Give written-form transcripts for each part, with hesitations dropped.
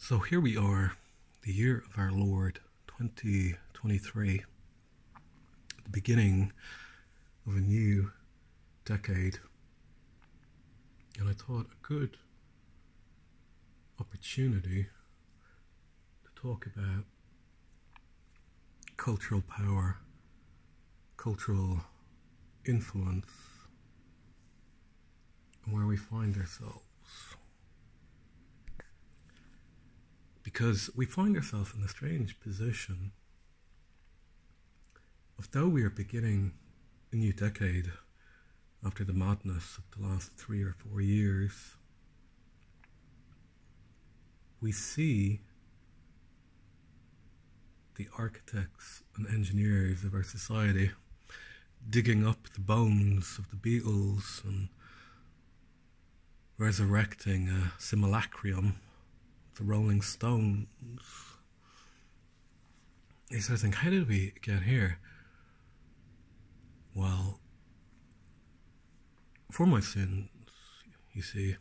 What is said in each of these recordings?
So here we are, the year of our Lord 2023, the beginning of a new decade, and I thought a good opportunity to talk about cultural power, cultural influence, and where we find ourselves. Because we find ourselves in a strange position of, though we are beginning a new decade after the madness of the last 3 or 4 years, we see the architects and engineers of our society digging up the bones of the Beatles and resurrecting a simulacrum, the Rolling Stones. You sort of think, how did we get here? Well, for my sins, you see,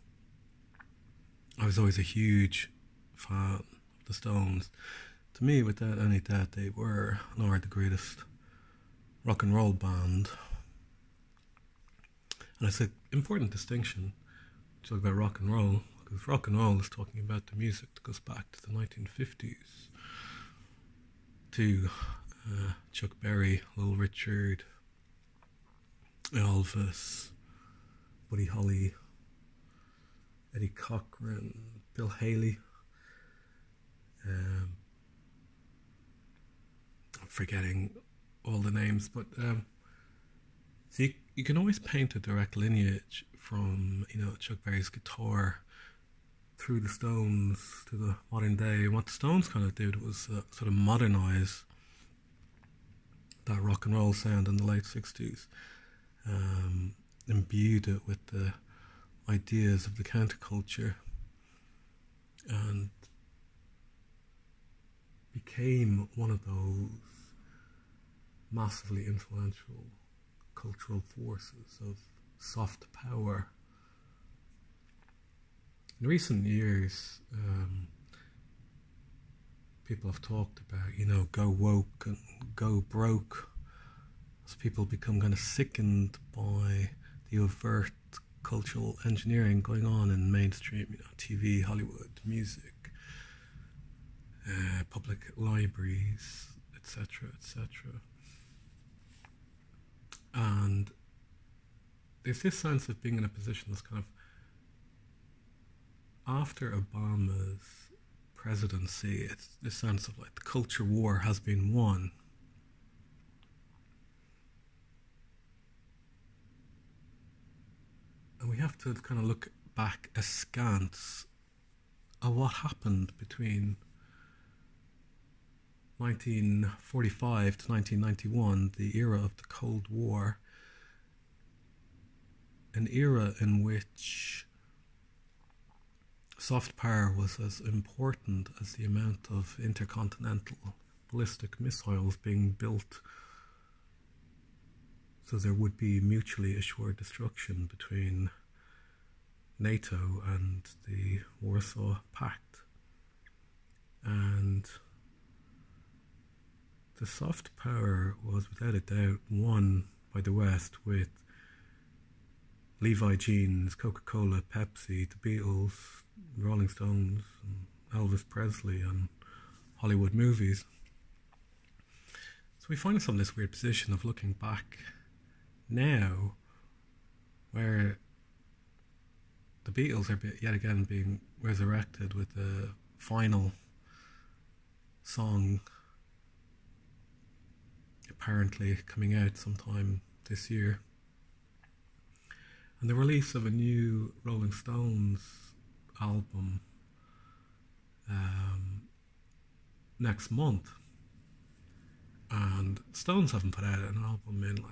I was always a huge fan of the Stones. To me, without any doubt, they were and are the greatest rock and roll band. And it's an important distinction to talk about rock and roll, because rock and roll is talking about the music that goes back to the 1950s, to Chuck Berry, Little Richard, Elvis, Buddy Holly, Eddie Cochran, Bill Haley. I'm forgetting all the names, but so you can always paint a direct lineage from, Chuck Berry's guitar through the Stones to the modern day. And what the Stones kind of did was sort of modernize that rock and roll sound in the late 60s, imbued it with the ideas of the counterculture, and became one of those massively influential cultural forces of soft power. In recent years, people have talked about, go woke and go broke, as people become kind of sickened by the overt cultural engineering going on in mainstream, TV, Hollywood, music, public libraries, etc., etc. And there's this sense of being in a position that's kind of, after Obama's presidency, it's this sense of like the culture war has been won. And we have to kind of look back askance at what happened between 1945 to 1991, the era of the Cold War, an era in which soft power was as important as the amount of intercontinental ballistic missiles being built, so there would be mutually assured destruction between NATO and the Warsaw Pact. And the soft power was without a doubt won by the West, with Levi Jeans, Coca-Cola, Pepsi, the Beatles, Rolling Stones, and Elvis Presley, and Hollywood movies. So we find ourselves in this weird position of looking back now, where the Beatles are yet again being resurrected with the final song apparently coming out sometime this year, and the release of a new Rolling Stones album next month. And Stones haven't put out an album in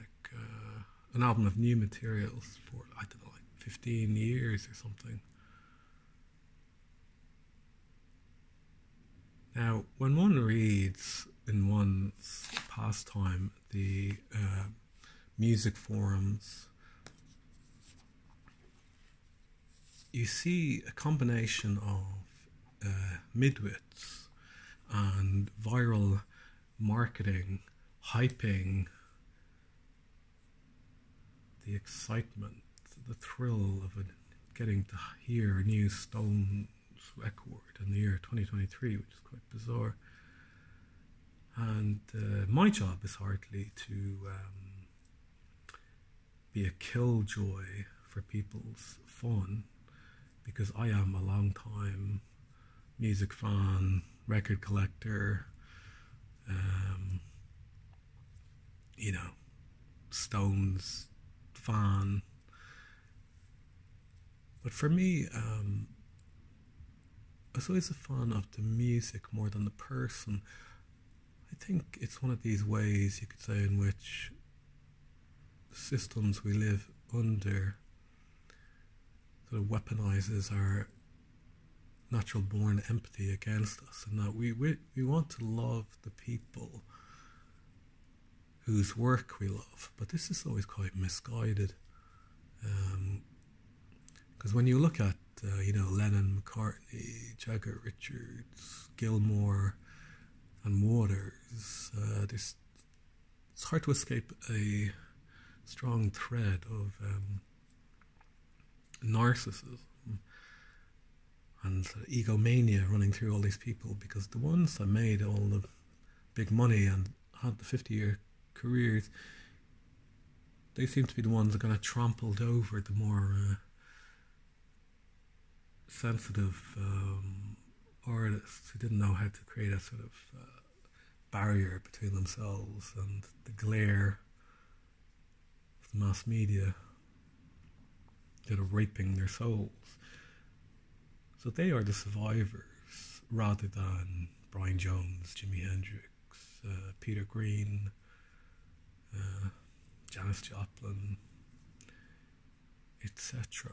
an album of new materials for, I don't know, 15 years or something. Now, when one reads in one's pastime the music forums, you see a combination of midwits and viral marketing, hyping the excitement, the thrill of getting to hear a new Stones record in the year 2023, which is quite bizarre. And my job is hardly to be a killjoy for people's fun, because I am a long time music fan, record collector, you know, Stones fan. But for me, I was always a fan of the music more than the person. I think it's one of these ways, you could say, in which systems we live under sort of weaponizes our natural born empathy against us, and that we want to love the people whose work we love. But this is always quite misguided, because when you look at Lennon, McCartney, Jagger, Richards, Gilmour and Waters, it's hard to escape a strong thread of narcissism and egomania running through all these people, because the ones that made all the big money and had the 50-year careers, they seem to be the ones that kind of trampled over the more sensitive artists who didn't know how to create a sort of barrier between themselves and the glare of the mass media that are raping their souls. So they are the survivors, rather than Brian Jones, Jimi Hendrix, Peter Green, Janis Joplin, etc.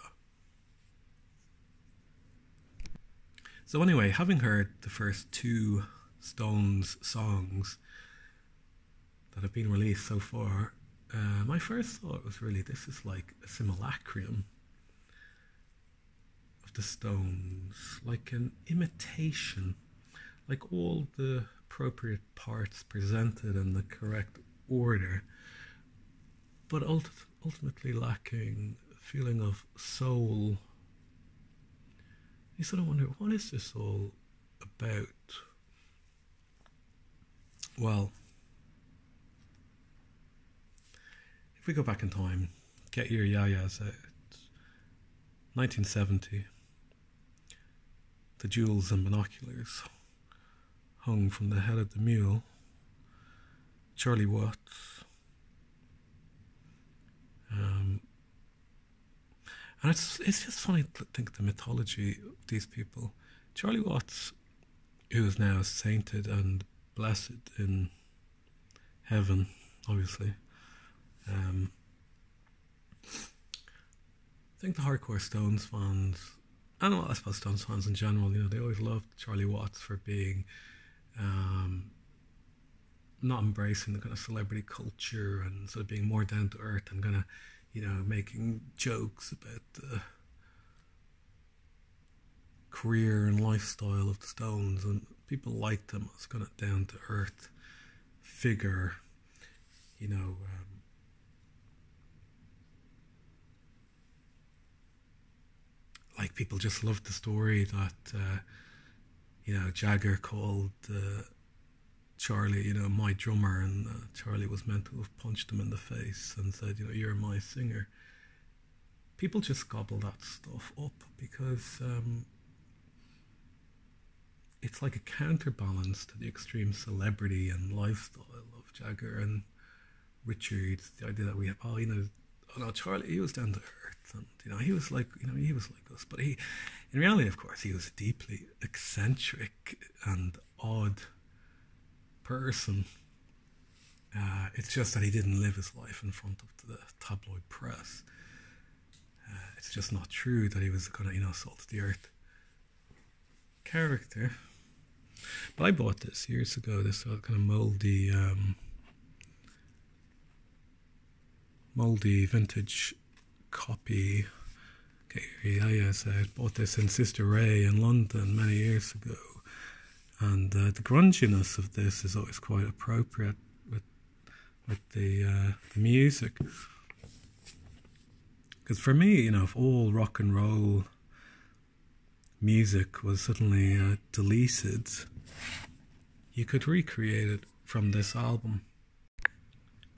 So anyway, having heard the first two Stones songs that have been released so far, my first thought was really, this is like a simulacrum of the Stones, like an imitation, like all the appropriate parts presented in the correct order, but ultimately lacking a feeling of soul. You sort of wonder, what is this all about? Well, if we go back in time, get your yayas out. 1970, the jewels and binoculars hung from the head of the mule. Charlie Watts. And it's just funny to think the mythology of these people. Charlie Watts, who is now sainted and blessed in heaven, obviously. I think the hardcore Stones fans, and I suppose Stones fans in general, they always loved Charlie Watts for being not embracing the kind of celebrity culture and sort of being more down to earth and kind of, making jokes about the career and lifestyle of the Stones, and people liked him as kind of down to earth figure, like people just loved the story that Jagger called Charlie, my drummer, and Charlie was meant to have punched him in the face and said, you're my singer. People just gobble that stuff up because it's like a counterbalance to the extreme celebrity and lifestyle of Jagger and Richards. The idea that we have, Charlie, he was down to earth, and he was like us. But in reality, of course, he was a deeply eccentric and odd person. It's just that he didn't live his life in front of the tabloid press. It's just not true that he was a kind of salt of the earth character. But I bought this years ago, this kind of moldy vintage copy. Okay, yes, I bought this in Sister Ray in London many years ago. And the grunginess of this is always quite appropriate with the music. Because for me, if all rock and roll music was suddenly deleted, you could recreate it from this album. I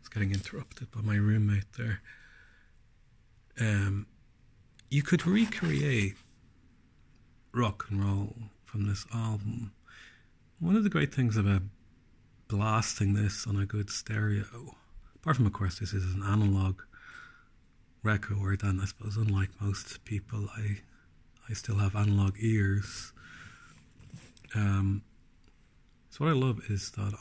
was getting interrupted by my roommate there. You could recreate rock and roll from this album. One of the great things about blasting this on a good stereo, apart from, of course, this is an analog record, and I suppose unlike most people, I still have analog ears. So what I love is that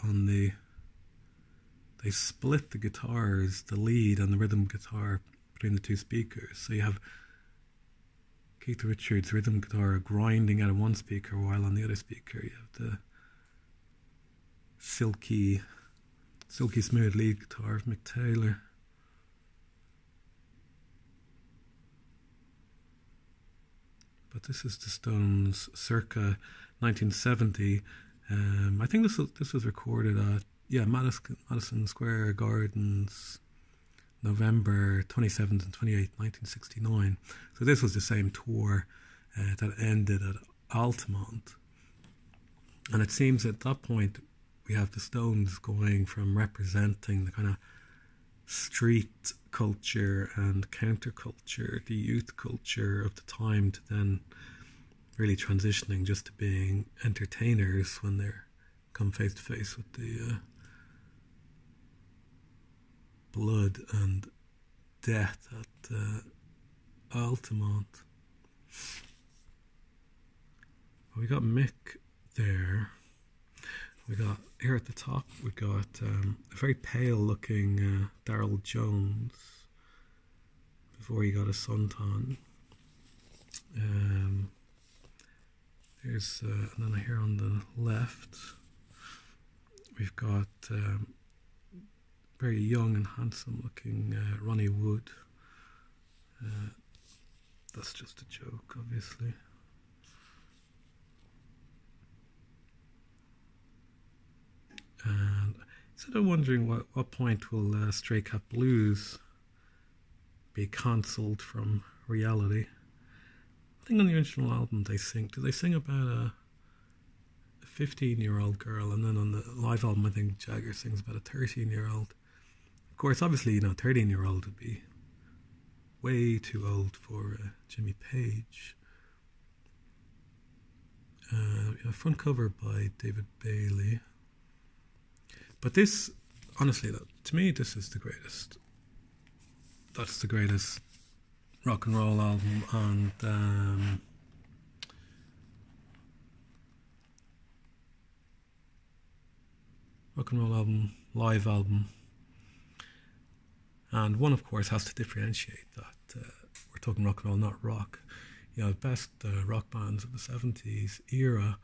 they split the guitars, the lead and the rhythm guitar, between the two speakers. So you have Keith Richards' rhythm guitar grinding out of one speaker, while on the other speaker you have the silky smooth lead guitar of Mick Taylor. But this is the Stones circa 1970. I think this was recorded at Madison Square Gardens, November 27th and 28th, 1969. So this was the same tour that ended at Altamont. And it seems at that point we have the Stones going from representing the kind of street culture and counterculture, the youth culture of the time, to then really transitioning just to being entertainers when they're come face to face with the blood and death at Altamont. We got Mick there. We got here at the top. We got a very pale-looking Darryl Jones before he got a suntan. There's and then here on the left, we've got very young and handsome-looking Ronnie Wood. That's just a joke, obviously. And sort of wondering what point will Stray Cat Blues be cancelled from reality. I think on the original album do they sing about a 15-year-old girl, and then on the live album I think Jagger sings about a 13-year-old. Of course, obviously, 13-year-old would be way too old for Jimmy Page. A front cover by David Bailey. But this, honestly, to me, this is the greatest. That's the greatest rock and roll album, and rock and roll album, live album. And one, of course, has to differentiate that we're talking rock and roll, not rock. Best rock bands of the 70s era,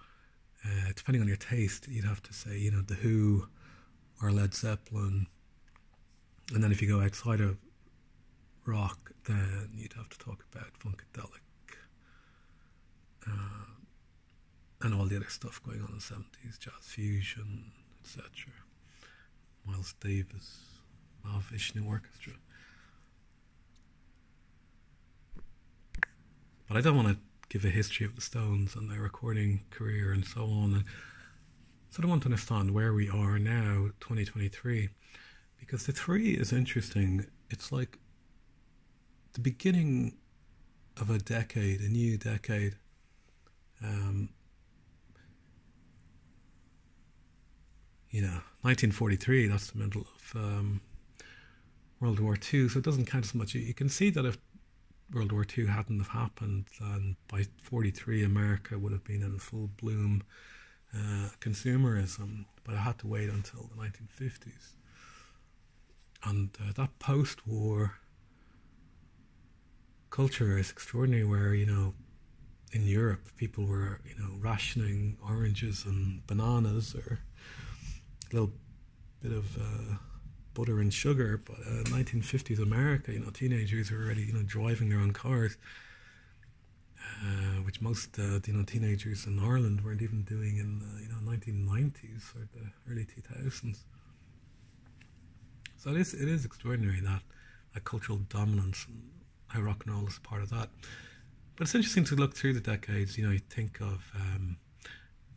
depending on your taste, you'd have to say, The Who or Led Zeppelin. And then if you go outside of rock, then you'd have to talk about Funkadelic and all the other stuff going on in the 70s, jazz fusion, etc. Miles Davis, Mahavishnu Orchestra. But I don't want to give a history of the Stones and their recording career and so on. So I want to understand where we are now, 2023, because the three is interesting. It's like the beginning of a decade, a new decade. 1943, that's the middle of World War II, so it doesn't count as much. You can see that if World War II hadn't have happened, then by 43 America would have been in full bloom consumerism, but it had to wait until the 1950s. And that post-war culture is extraordinary, where, in Europe, people were, rationing oranges and bananas, or a little bit of butter and sugar. But 1950s America, teenagers were already, driving their own cars. which most teenagers in Ireland weren't even doing in 1990s or the early 2000s. So it is extraordinary that a cultural dominance and how rock and roll is part of that. But it's interesting to look through the decades. You think of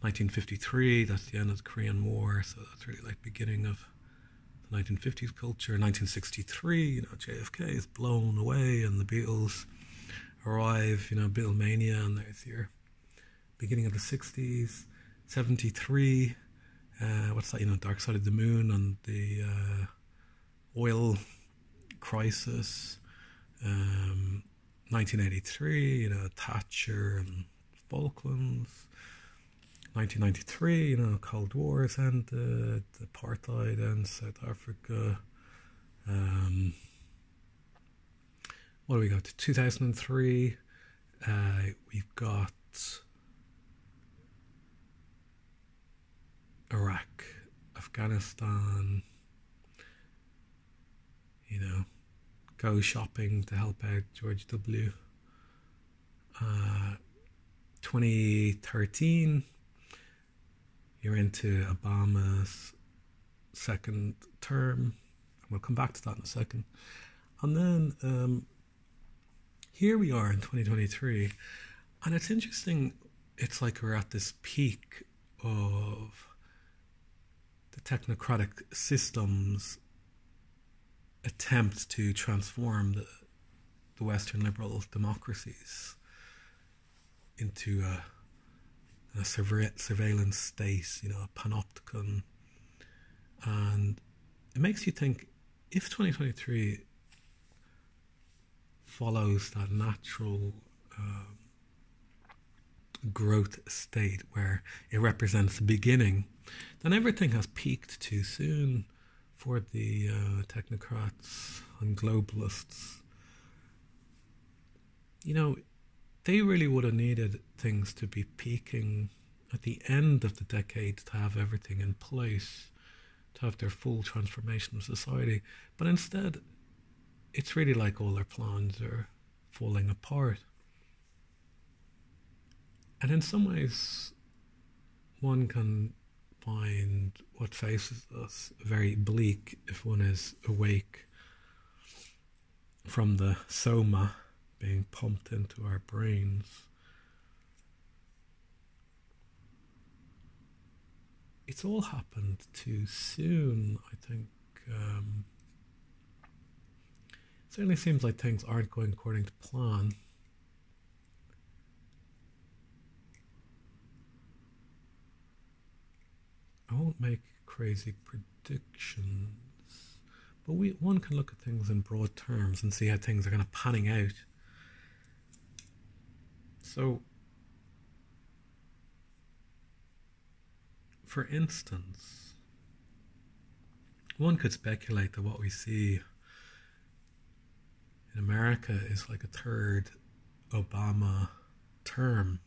1953, that's the end of the Korean War, so that's really like beginning of the 1950s culture. 1963, JFK is blown away and the Beatles arrive, Beatlemania, and there's your beginning of the 60s. 73, what's that, Dark Side of the Moon and the oil crisis. 1983, Thatcher and Falklands. 1993, Cold War's ended, apartheid ends, South Africa. What do we got? 2003, we've got Iraq, Afghanistan, go shopping to help out George W. 2013, you're into Obama's second term. We'll come back to that in a second. And then here we are in 2023, and it's interesting. It's like we're at this peak of the technocratic system's attempt to transform the Western liberal democracies into a surveillance state, a panopticon. And it makes you think, if 2023 follows that natural growth state where it represents the beginning, then everything has peaked too soon for the technocrats and globalists. They really would have needed things to be peaking at the end of the decade to have everything in place, to have their full transformation of society. But instead, it's really like all their plans are falling apart. And in some ways, one can find what faces us very bleak if one is awake from the soma being pumped into our brains. It's all happened too soon, I think. It certainly seems like things aren't going according to plan. I won't make crazy predictions, but one can look at things in broad terms and see how things are kind of panning out. So, for instance, one could speculate that what we see in America is like a third Obama term.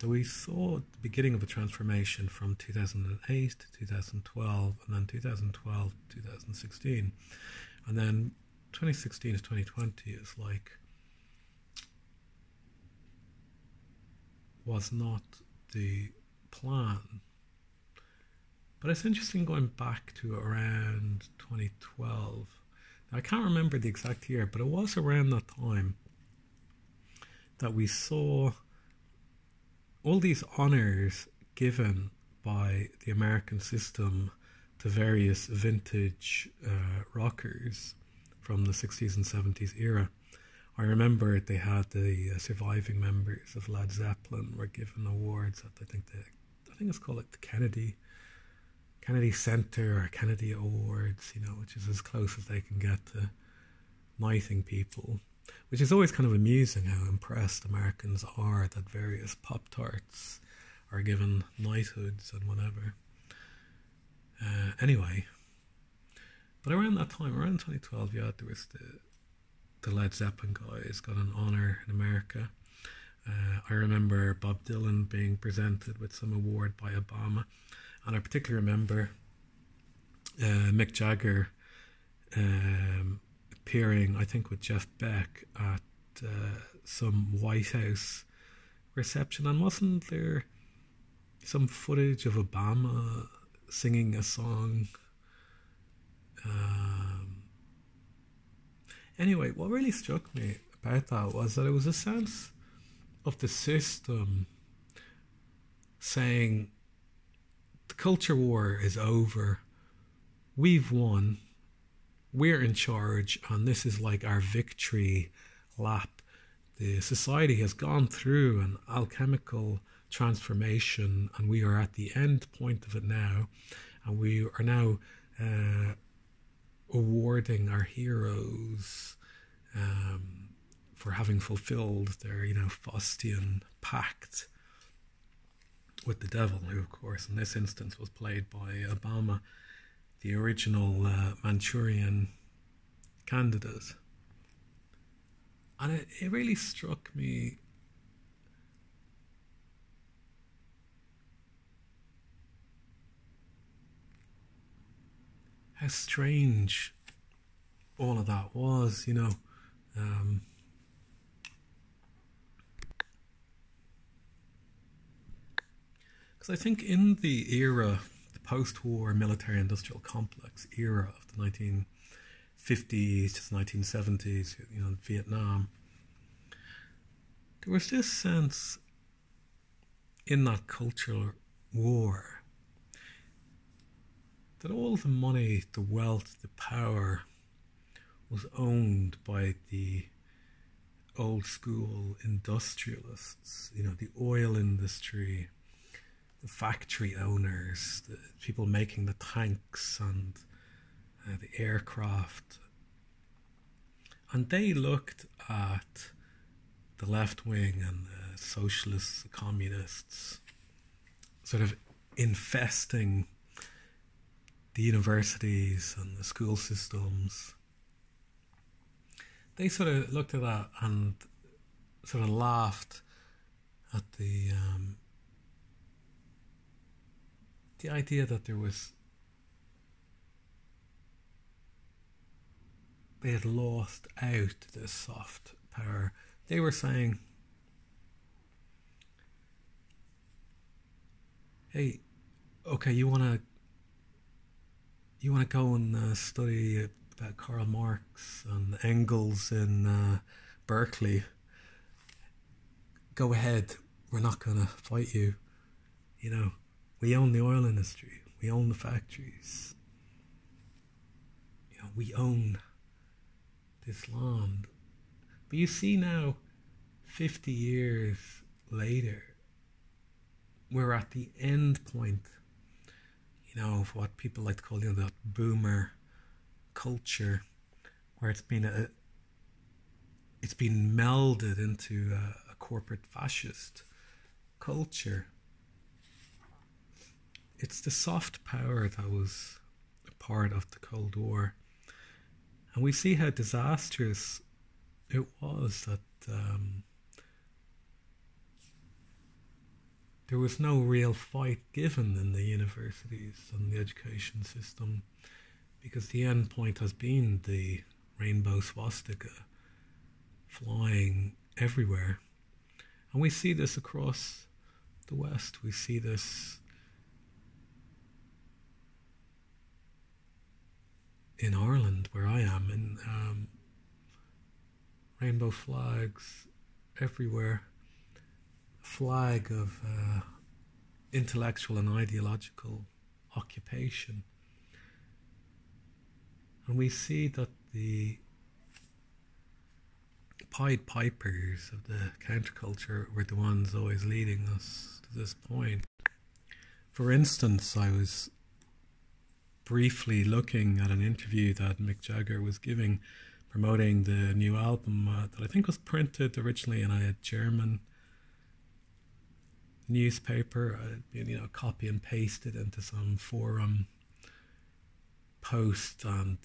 So we saw the beginning of a transformation from 2008 to 2012, and then 2012 to 2016. And then 2016 to 2020 is like, was not the plan. But it's interesting going back to around 2012. Now, I can't remember the exact year, but it was around that time that we saw all these honors given by the American system to various vintage rockers from the 60s and 70s era. I remember they had the surviving members of Led Zeppelin were given awards at I think it's called like the Kennedy Center or Kennedy Awards, which is as close as they can get to knighting people. Which is always kind of amusing how impressed Americans are that various Pop-Tarts are given knighthoods and whatever. Anyway, but around that time, around 2012, there was the Led Zeppelin guys got an honour in America. I remember Bob Dylan being presented with some award by Obama, and I particularly remember Mick Jagger appearing, I think, with Jeff Beck at some White House reception, and wasn't there some footage of Obama singing a song? Anyway, what really struck me about that was that it was a sense of the system saying the culture war is over, we've won, we're in charge, and this is like our victory lap. The society has gone through an alchemical transformation, and we are at the end point of it now, and we are now awarding our heroes for having fulfilled their, Faustian pact with the devil, who, of course, in this instance was played by Obama, the original Manchurian candidate. And it really struck me how strange all of that was, because I think in the era, the post-war military-industrial complex era of the 1950s to the 1970s, Vietnam, there was this sense in that cultural war that all the money, the wealth, the power was owned by the old school industrialists, the oil industry, the factory owners, the people making the tanks and the aircraft. And they looked at the left wing and the socialists, the communists, sort of infesting the universities and the school systems. They sort of looked at that and sort of laughed at the idea that they had lost out this soft power. They were saying, hey, okay, you want to go and study about Karl Marx and Engels in Berkeley? Go ahead. We're not going to fight you. We own the oil industry. We own the factories. We own this land. But you see now, 50 years later, we're at the end point, of what people like to call, that boomer culture, where it's been melded into a corporate fascist culture. It's the soft power that was a part of the Cold War. And we see how disastrous it was that there was no real fight given in the universities and the education system, because the end point has been the rainbow swastika flying everywhere. And we see this across the West. We see this in Ireland, where I am, in rainbow flags everywhere. A flag of intellectual and ideological occupation. And we see that the Pied Pipers of the counterculture were the ones always leading us to this point. For instance, I was briefly looking at an interview that Mick Jagger was giving, promoting the new album that I think was printed originally in a German newspaper. I'd copy and pasted into some forum post, and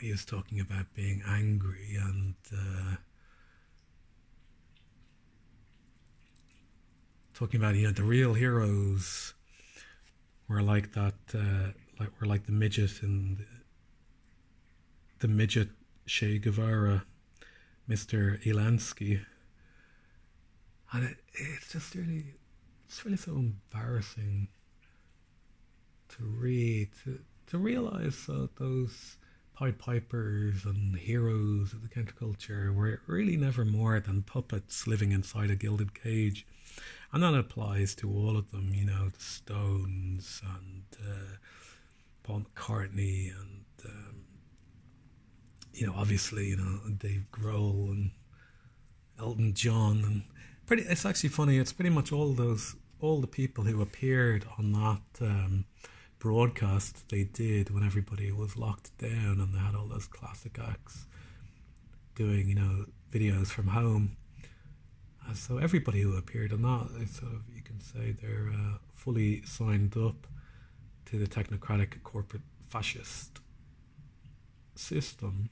he was talking about being angry and talking about the real heroes were like that, were like the midget in the midget Che Guevara Mr. Ilansky. And it's just really, it's really so embarrassing to read, to realise that those Pied Pipers and heroes of the counterculture were really never more than puppets living inside a gilded cage. And that applies to all of them, you know, the Stones and Paul McCartney and, you know, obviously, you know, Dave Grohl and Elton John. And it's actually funny, it's pretty much all the people who appeared on that broadcast they did when everybody was locked down and they had all those classic acts doing, you know, videos from home. So everybody who appeared on that, sort of, you can say they're fully signed up to the technocratic corporate fascist system.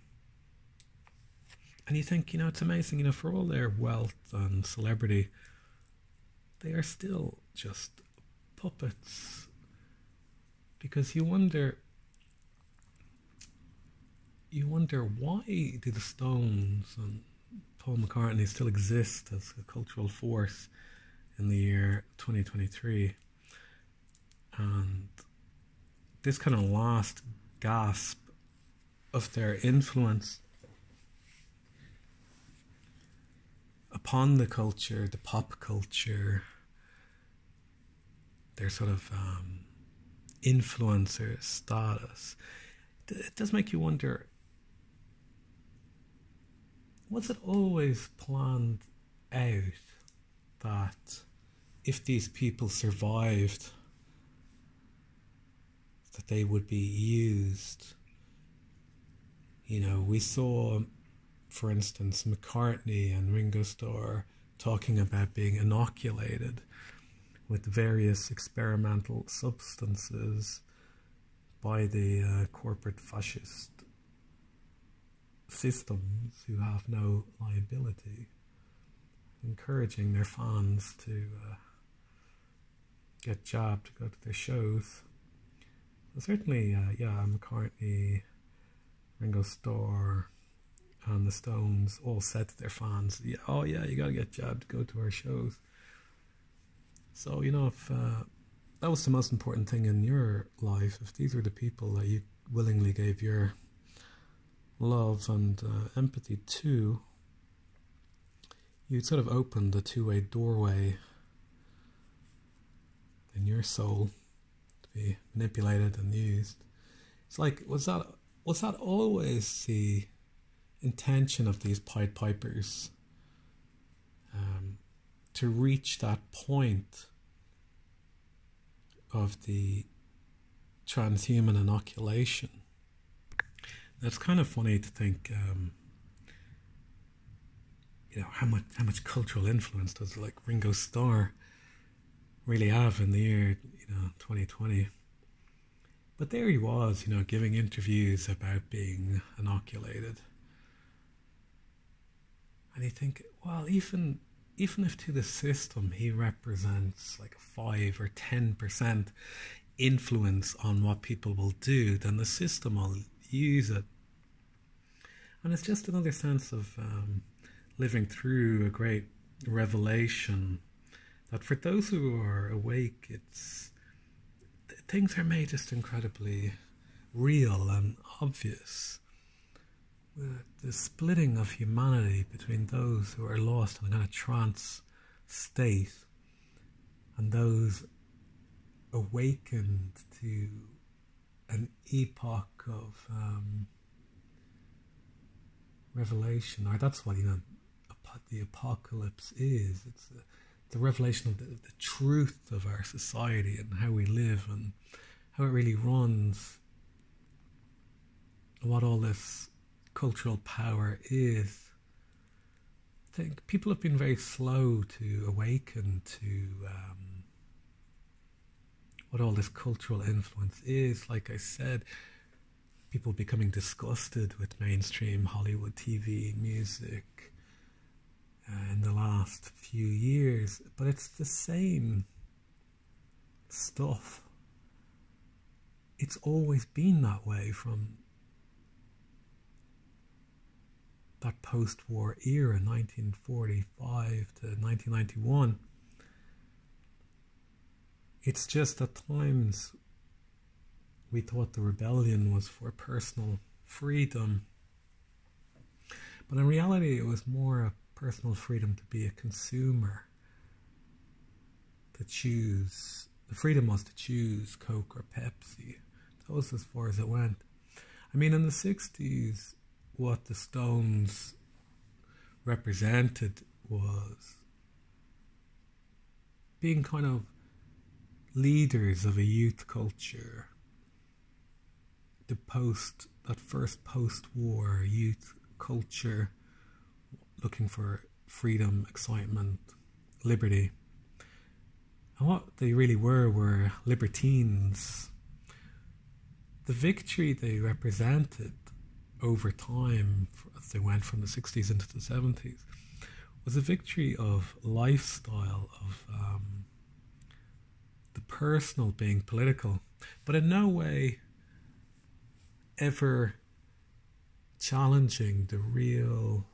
And you think, you know, it's amazing, you know, for all their wealth and celebrity, they are still just puppets. Because you wonder why do the Stones and Paul McCartney still exist as a cultural force in the year 2023, and this kind of last gasp of their influence upon the culture, the pop culture, their sort of influencer status. It does make you wonder, was it always planned out that if these people survived, that they would be used? You know, we saw, for instance, McCartney and Ringo Starr talking about being inoculated with various experimental substances by the corporate fascist systems who have no liability, encouraging their fans to get jabbed to go to their shows. So certainly, McCartney, Ringo Starr, and the Stones all said to their fans, you gotta get jabbed to go to our shows. So, you know, if that was the most important thing in your life, if these were the people that you willingly gave your love and empathy to, you'd sort of open the two-way doorway in your soul to be manipulated and used. It's like, was that always the intention of these Pied Pipers? To reach that point of the transhuman inoculation. It's kind of funny to think, you know, how much cultural influence does like Ringo Starr really have in the year, you know, 2020. But there he was, you know, giving interviews about being inoculated, and you think, well, even if to the system he represents like a 5 or 10% influence on what people will do, then the system will use it. And it's just another sense of living through a great revelation that for those who are awake, things are made just incredibly real and obvious. The splitting of humanity between those who are lost in a kind of trance state and those awakened to an epoch of revelation, or that's what, you know, the apocalypse is. It's the revelation of the truth of our society and how we live and how it really runs, and what all this cultural power is. I think people have been very slow to awaken to what all this cultural influence is. Like I said, people becoming disgusted with mainstream Hollywood TV, music in the last few years, but it's the same stuff. It's always been that way from that post-war era, 1945 to 1991. It's just at times we thought the rebellion was for personal freedom, but in reality it was more a personal freedom to be a consumer, to choose. The freedom was to choose Coke or Pepsi. That was as far as it went. I mean, in the 60s, what the Stones represented was being kind of leaders of a youth culture. That first post-war youth culture, looking for freedom, excitement, liberty. And what they really were libertines. The victory they represented over time, as they went from the 60s into the 70s, was a victory of lifestyle, of the personal being political, but in no way ever challenging the real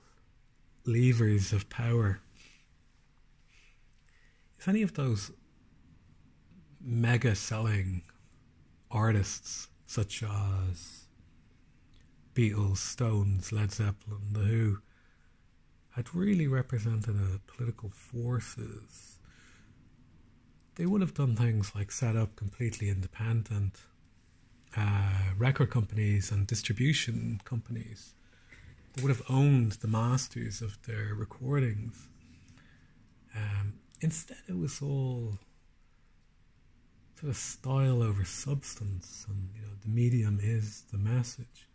levers of power. If any of those mega selling artists such as Beatles, Stones, Led Zeppelin, The Who had really represented political forces, they would have done things like set up completely independent record companies and distribution companies. They would have owned the masters of their recordings. Instead, it was all sort of style over substance, and the medium is the message.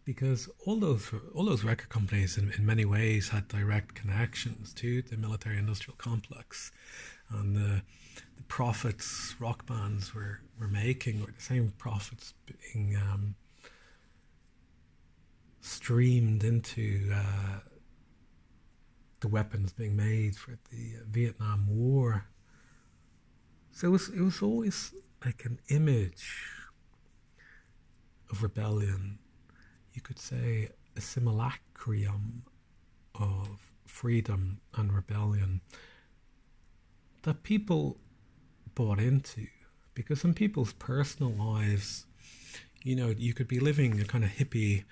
Because all those record companies in many ways had direct connections to the military-industrial complex, and the profits rock bands were making were the same profits being streamed into the weapons being made for the Vietnam War. So it was always like an image of rebellion. You could say a simulacrum of freedom and rebellion that people bought into, because in people's personal lives, you could be living a kind of hippie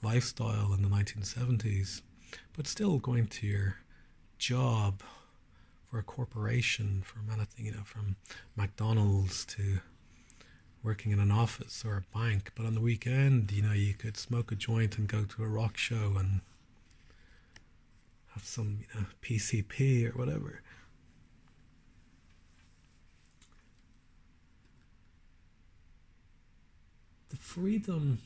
lifestyle in the 1970s, but still going to your job for a corporation, from anything, from McDonald's to working in an office or a bank. But on the weekend, you could smoke a joint and go to a rock show and have some, PCP or whatever. The freedom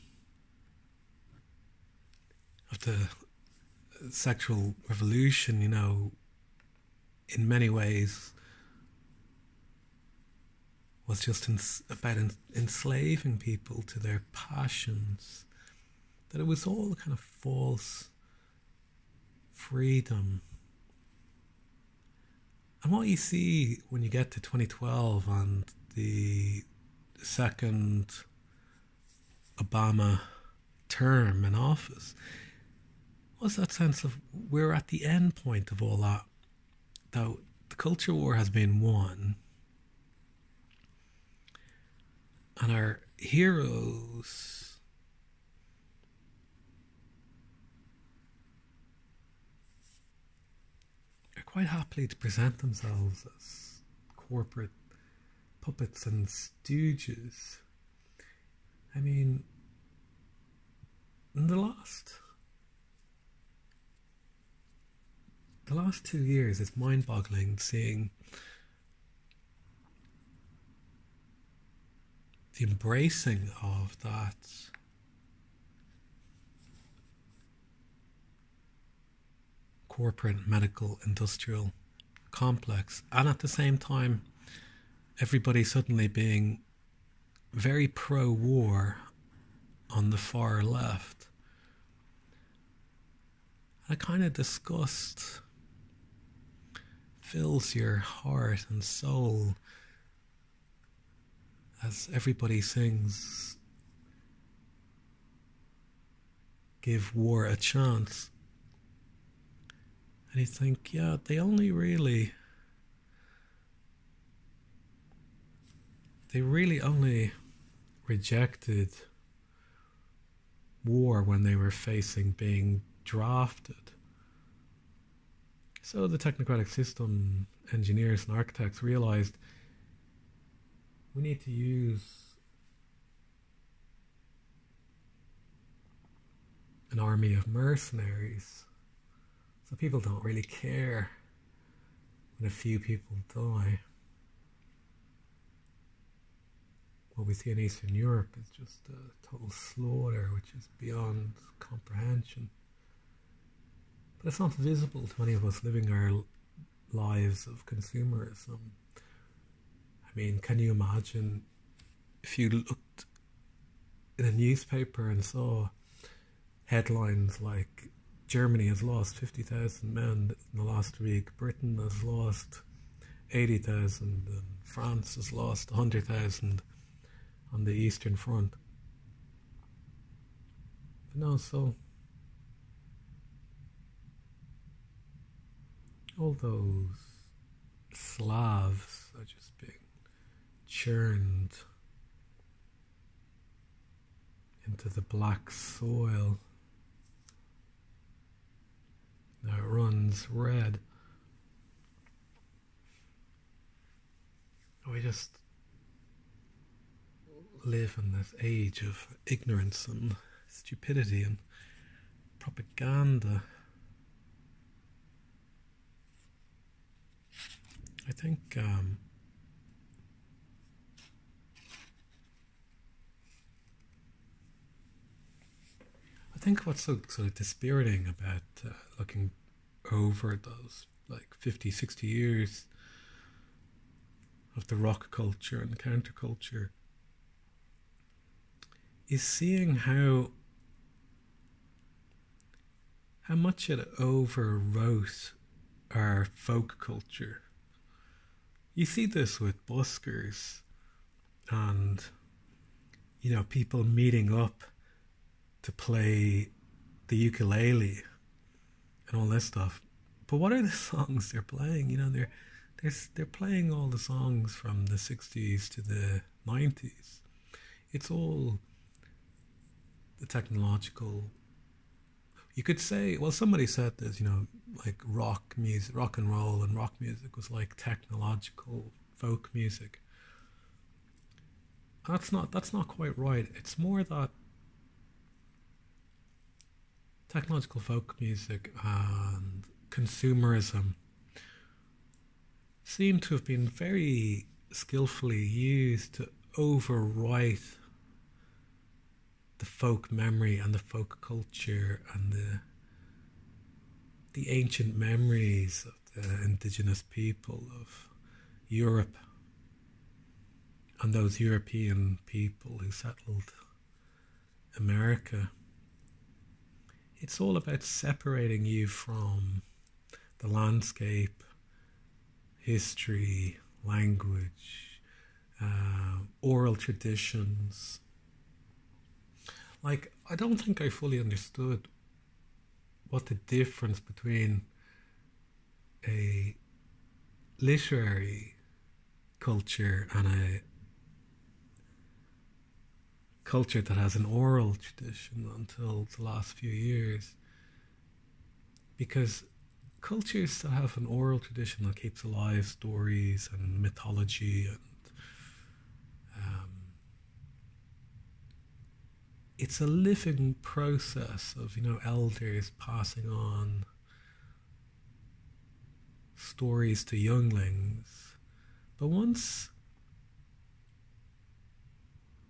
of the sexual revolution, in many ways was just about enslaving people to their passions. That it was all kind of false freedom. And what you see when you get to 2012 and the second Obama term in office was that sense of we're at the end point of all that. Though the culture war has been won, and our heroes are quite happily to present themselves as corporate puppets and stooges. I mean, in the last 2 years, it's mind-boggling seeing the embracing of that corporate medical industrial complex, and at the same time everybody suddenly being very pro-war on the far left. And a kind of disgust fills your heart and soul as everybody sings, give war a chance. And you think, yeah, they really only rejected war when they were facing being drafted. So the technocratic system engineers and architects realized we need to use an army of mercenaries, so people don't really care when a few people die. What we see in Eastern Europe is just a total slaughter, which is beyond comprehension. But it's not visible to any of us living our lives of consumerism. I mean, can you imagine if you looked in a newspaper and saw headlines like Germany has lost 50,000 men in the last week, Britain has lost 80,000, and France has lost 100,000 on the Eastern Front. But no, so all those Slavs are just being churned into the black soil. Now it runs red. We just live in this age of ignorance and stupidity and propaganda. I think what's so sort of dispiriting about looking over those like 50, 60 years of the rock culture and the counterculture is seeing how much it overwrote our folk culture. You see this with buskers and, you know, people meeting up to play the ukulele and all this stuff. But what are the songs they're playing? You know, they're playing all the songs from the 60s to the 90s. It's all the technological. You could say, well, somebody said this, you know, like rock music, rock and roll and rock music was like technological folk music. That's not quite right. It's more that technological folk music and consumerism seem to have been very skillfully used to overwrite the folk memory and the folk culture and the ancient memories of the indigenous people of Europe and those European people who settled America. It's all about separating you from the landscape, history, language, oral traditions. Like, I don't think I fully understood what the difference between a literary culture and a culture that has an oral tradition until the last few years. Because cultures that have an oral tradition that keeps alive stories and mythology and it's a living process of, you know, elders passing on stories to younglings. But once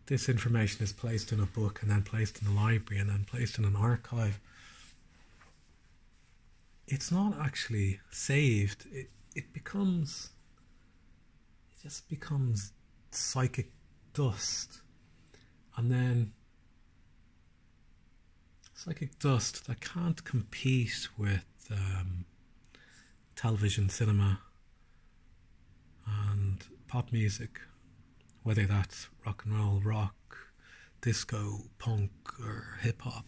this information is placed in a book and then placed in a library and then placed in an archive, it's not actually saved. It just becomes psychic dust. And then psychic dust that can't compete with television, cinema and pop music, whether that's rock and roll, rock, disco, punk, or hip hop.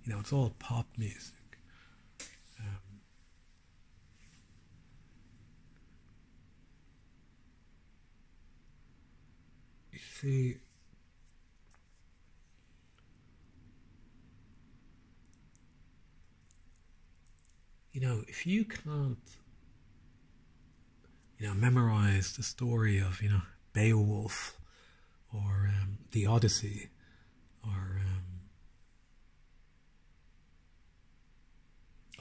You know, it's all pop music. You see, you know, if you can't, you know, memorize the story of, you know, Beowulf or the Odyssey or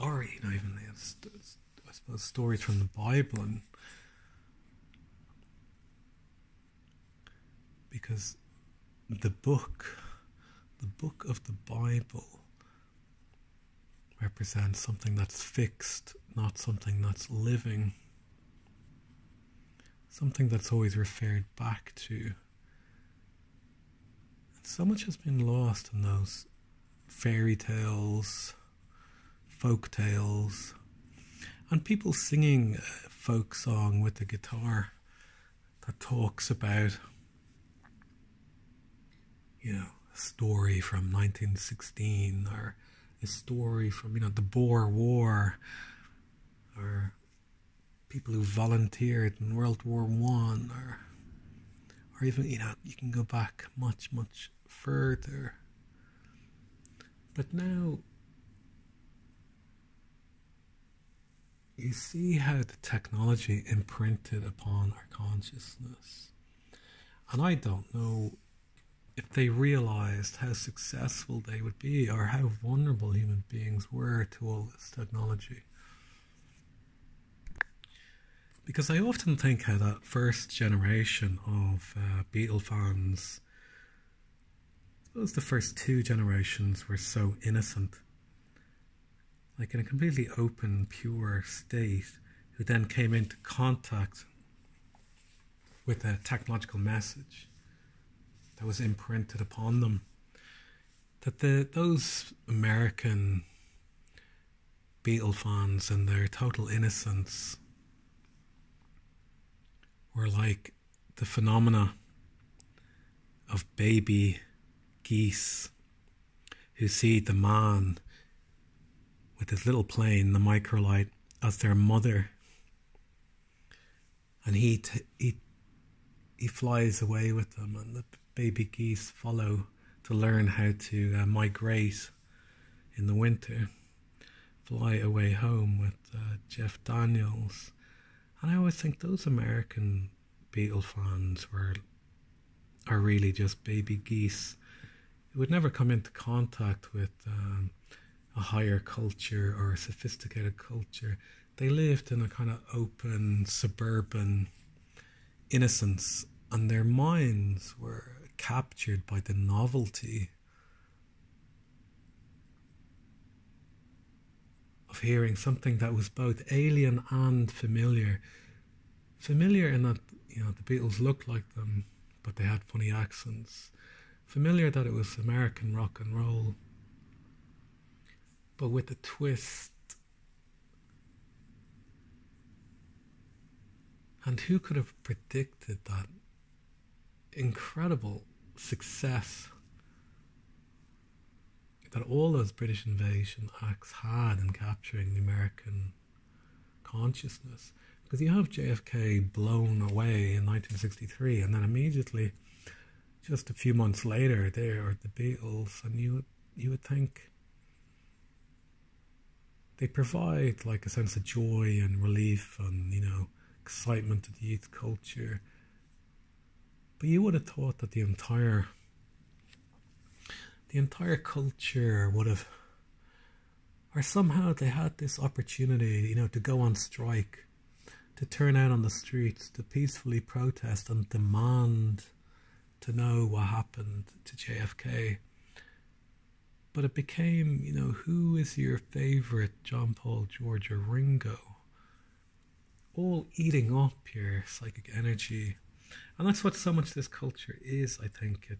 you know, even I suppose stories from the Bible, and because the book of the Bible represents something that's fixed, not something that's living, something that's always referred back to. And so much has been lost in those fairy tales, folk tales, and people singing a folk song with the guitar that talks about, you know, a story from 1916, or a story from, you know, the Boer War, or people who volunteered in World War One, or even, you know, you can go back much, much further. But now you see how the technology imprinted upon our consciousness. And I don't know if they realized how successful they would be, or how vulnerable human beings were to all this technology. Because I often think how that first generation of Beatle fans, I suppose the first two generations, were so innocent, like in a completely open, pure state, who then came into contact with a technological message that was imprinted upon them. That those American Beatle fans and their total innocence were like the phenomena of baby geese who see the man with his little plane, the microlight, as their mother, and he flies away with them, and the baby geese follow to learn how to migrate in the winter, fly away home with Jeff Daniels. And I always think those American Beatle fans are really just baby geese who would never come into contact with a higher culture or a sophisticated culture. They lived in a kind of open, suburban innocence, and their minds were captured by the novelty of hearing something that was both alien and familiar. Familiar in that, you know, the Beatles looked like them, but they had funny accents. Familiar that it was American rock and roll, but with a twist. And who could have predicted that incredible success that all those British invasion acts had in capturing the American consciousness? Because you have JFK blown away in 1963, and then immediately, just a few months later, there are the Beatles, and you would think they provide like a sense of joy and relief and, you know, excitement to the youth culture. But you would have thought that the entire culture would have, or somehow they had this opportunity, you know, to go on strike, to turn out on the streets, to peacefully protest and demand to know what happened to JFK. But it became, you know, who is your favourite John, Paul, George or Ringo? All eating up your psychic energy. And that's what so much this culture is, I think. It,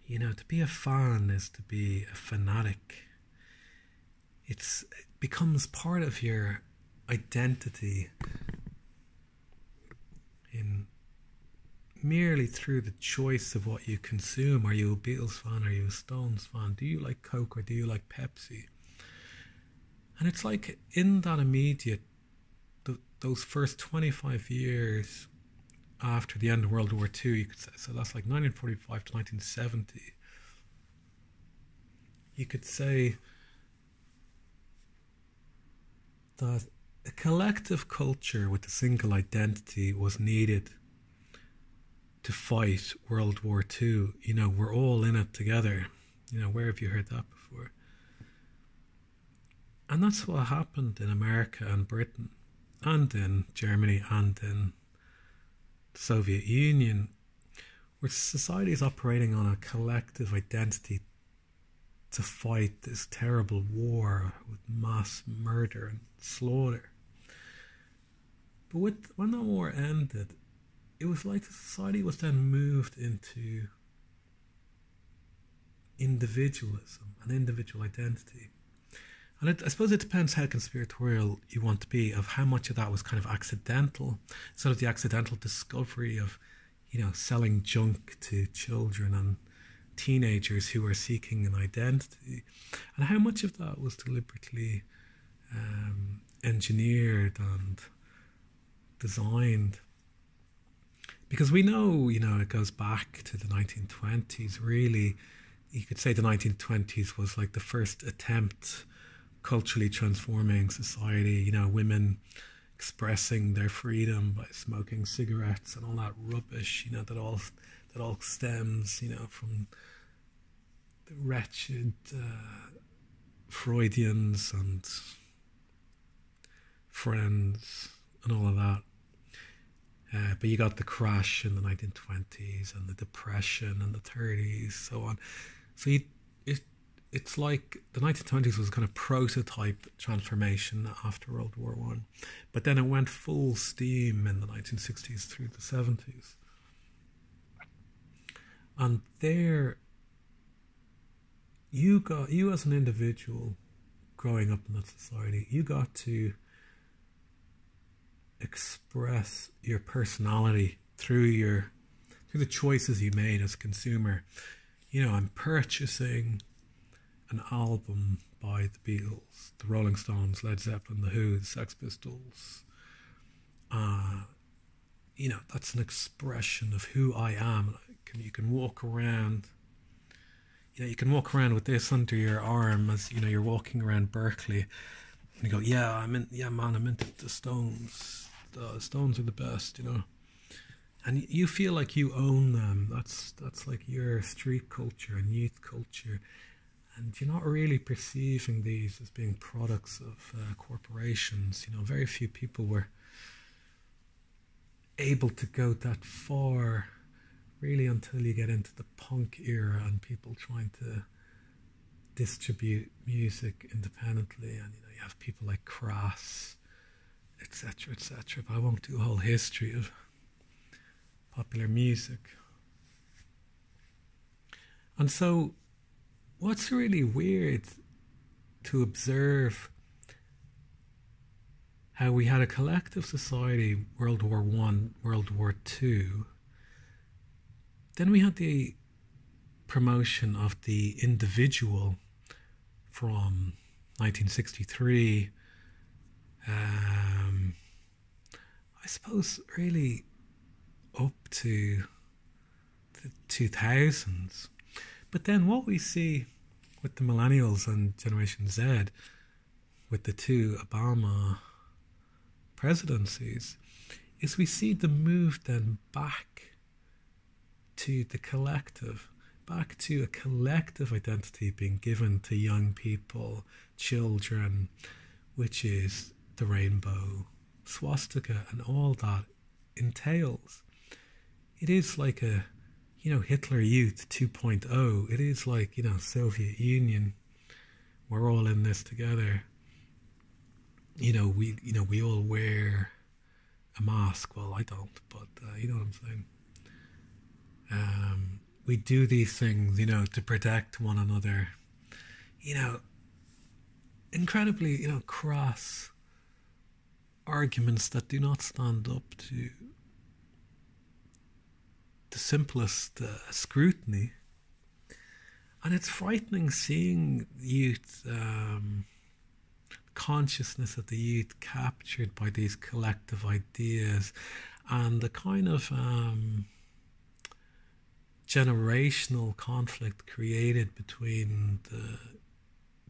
you know, to be a fan is to be a fanatic. It becomes part of your identity. in merely through the choice of what you consume. Are you a Beatles fan? Are you a Stones fan? Do you like Coke or do you like Pepsi? And it's like in that immediate, those first 25 years after the end of World War II, you could say, so that's like 1945 to 1970, you could say that a collective culture with a single identity was needed to fight World War II. You know, we're all in it together. You know, where have you heard that before? And that's what happened in America and Britain and in Germany and in the Soviet Union, where society is operating on a collective identity to fight this terrible war with mass murder and slaughter. But when that war ended, it was like the society was then moved into individualism and individual identity. And I suppose it depends how conspiratorial you want to be, of how much of that was kind of accidental, sort of the accidental discovery of, you know, selling junk to children and teenagers who are seeking an identity, and how much of that was deliberately engineered and designed. Because we know, you know, it goes back to the 1920s, really. You could say the 1920s was like the first attempt culturally transforming society, you know, women expressing their freedom by smoking cigarettes and all that rubbish, you know, that all stems, you know, from the wretched Freudians and Friends and all of that. But you got the crash in the 1920s and the depression in the 30s, so on. So it's like the 1920s was kind of prototype transformation after World War One, but then it went full steam in the 1960s through the 70s. And there, you as an individual growing up in that society, you got to express your personality through the choices you made as a consumer. You know, I'm purchasing an album by the Beatles, the Rolling Stones, Led Zeppelin, the Who, the Sex Pistols. You know, that's an expression of who I am. You can walk around. You know, you can walk around with this under your arm as, you know, you're walking around Berkeley, and you go, I'm into the Stones. The Stones are the best, you know. And you feel like you own them. That's like your street culture and youth culture. And you're not really perceiving these as being products of corporations. You know, very few people were able to go that far, really, until you get into the punk era and people trying to distribute music independently. And, you know, you have people like Crass, etc., etc. But I won't do a whole history of popular music. And so what's really weird to observe how we had a collective society, World War One, World War Two. Then we had the promotion of the individual from 1963. I suppose really up to the 2000s. But then what we see with the millennials and Generation Z, with the two Obama presidencies, is we see the move then back to the collective, back to a collective identity being given to young people, children, which is the rainbow, swastika, and all that entails. It is like a, you know, Hitler Youth 2.0. It is like, you know, Soviet Union. We're all in this together. We all wear a mask. Well, I don't, but you know what I'm saying. We do these things, you know, to protect one another. You know, incredibly, you know, crass arguments that do not stand up to simplest scrutiny. And it's frightening seeing youth, consciousness of the youth captured by these collective ideas, and the kind of generational conflict created between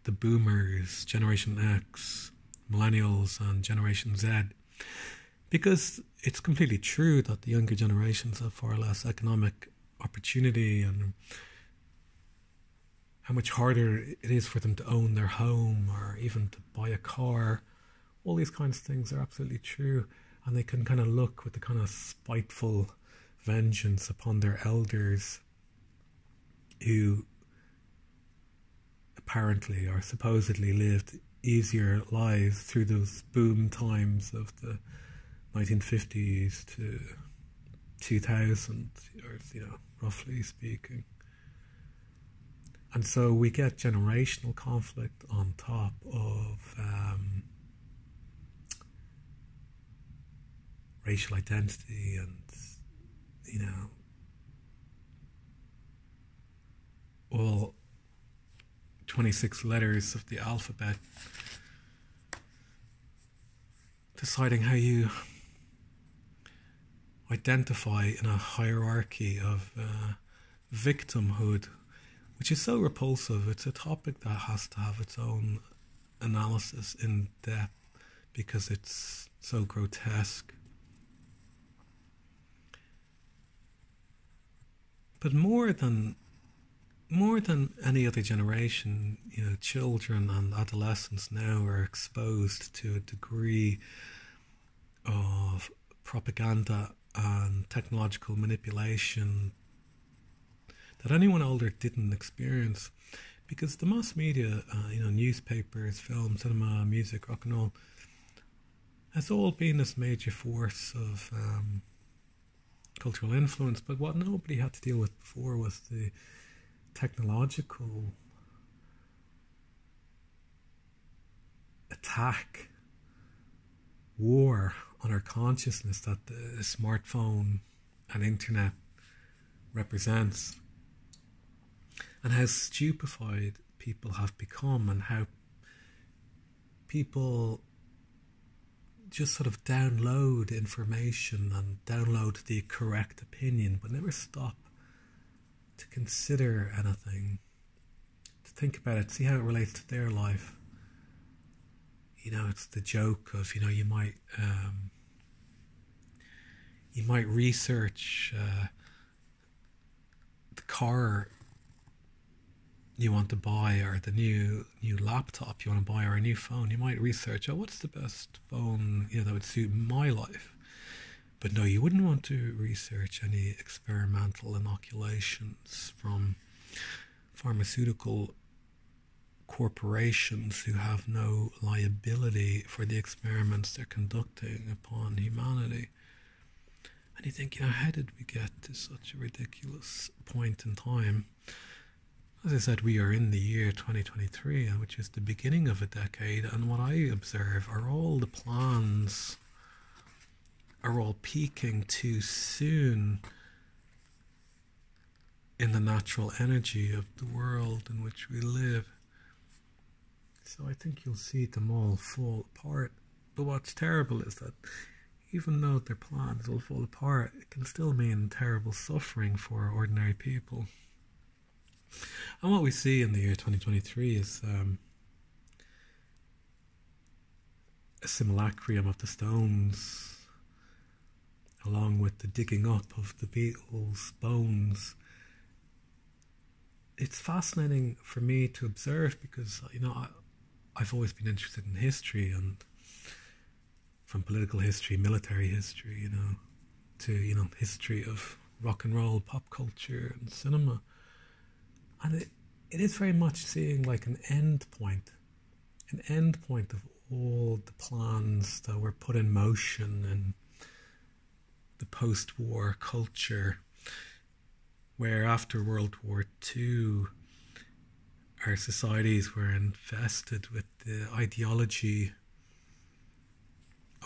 the boomers, Generation X, millennials, and Generation Z. Because it's completely true that the younger generations have far less economic opportunity, and how much harder it is for them to own their home or even to buy a car. All these kinds of things are absolutely true, and they can kind of look with the kind of spiteful vengeance upon their elders who apparently or supposedly lived easier lives through those boom times of the 1950s to 2000, or roughly speaking. And so we get generational conflict on top of racial identity and, all 26 letters of the alphabet, deciding how you identify in a hierarchy of victimhood, which is so repulsive. It's a topic that has to have its own analysis in depth because it's so grotesque. But more than any other generation, children and adolescents now are exposed to a degree of propaganda and technological manipulation that anyone older didn't experience, because the mass media, newspapers, film, cinema, music, rock and roll, has all been this major force of cultural influence. But what nobody had to deal with before was the technological attack, war on our consciousness that the smartphone and internet represents, and how stupefied people have become, and how people just sort of download information and download the correct opinion, but never stop to consider anything, to think about it, see how it relates to their life. It's the joke of, you might research the car you want to buy, or the new laptop you want to buy, or a new phone. You might research, what's the best phone that would suit my life. But no, you wouldn't want to research any experimental inoculations from pharmaceutical corporations who have no liability for the experiments they're conducting upon humanity. And you think, how did we get to such a ridiculous point in time? As I said, we are in the year 2023, which is the beginning of a decade, and what I observe are all the plans are all peaking too soon in the natural energy of the world in which we live. So I think you'll see them all fall apart. But what's terrible is that even though their plans will fall apart, it can still mean terrible suffering for ordinary people. And what we see in the year 2023 is a simulacrum of the Stones, along with the digging up of the Beatles' bones. It's fascinating for me to observe because, I've always been interested in history, and from political history, military history, to, history of rock and roll, pop culture and cinema. And it is very much seeing like an end point of all the plans that were put in motion in the post-war culture, where after World War II, our societies were infested with the ideology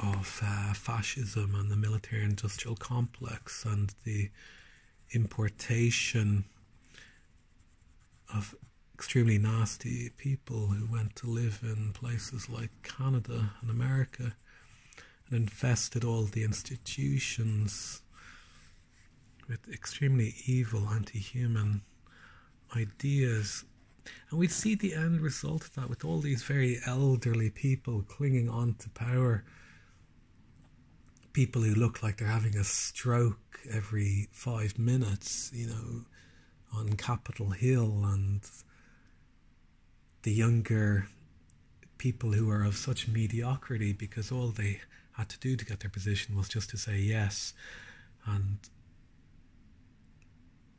of fascism and the military-industrial complex, and the importation of extremely nasty people who went to live in places like Canada and America and infested all the institutions with extremely evil, anti-human ideas. And we'd see the end result of that with all these very elderly people clinging on to power. People who look like they're having a stroke every 5 minutes, on Capitol Hill, and the younger people who are of such mediocrity because all they had to do to get their position was just to say yes, and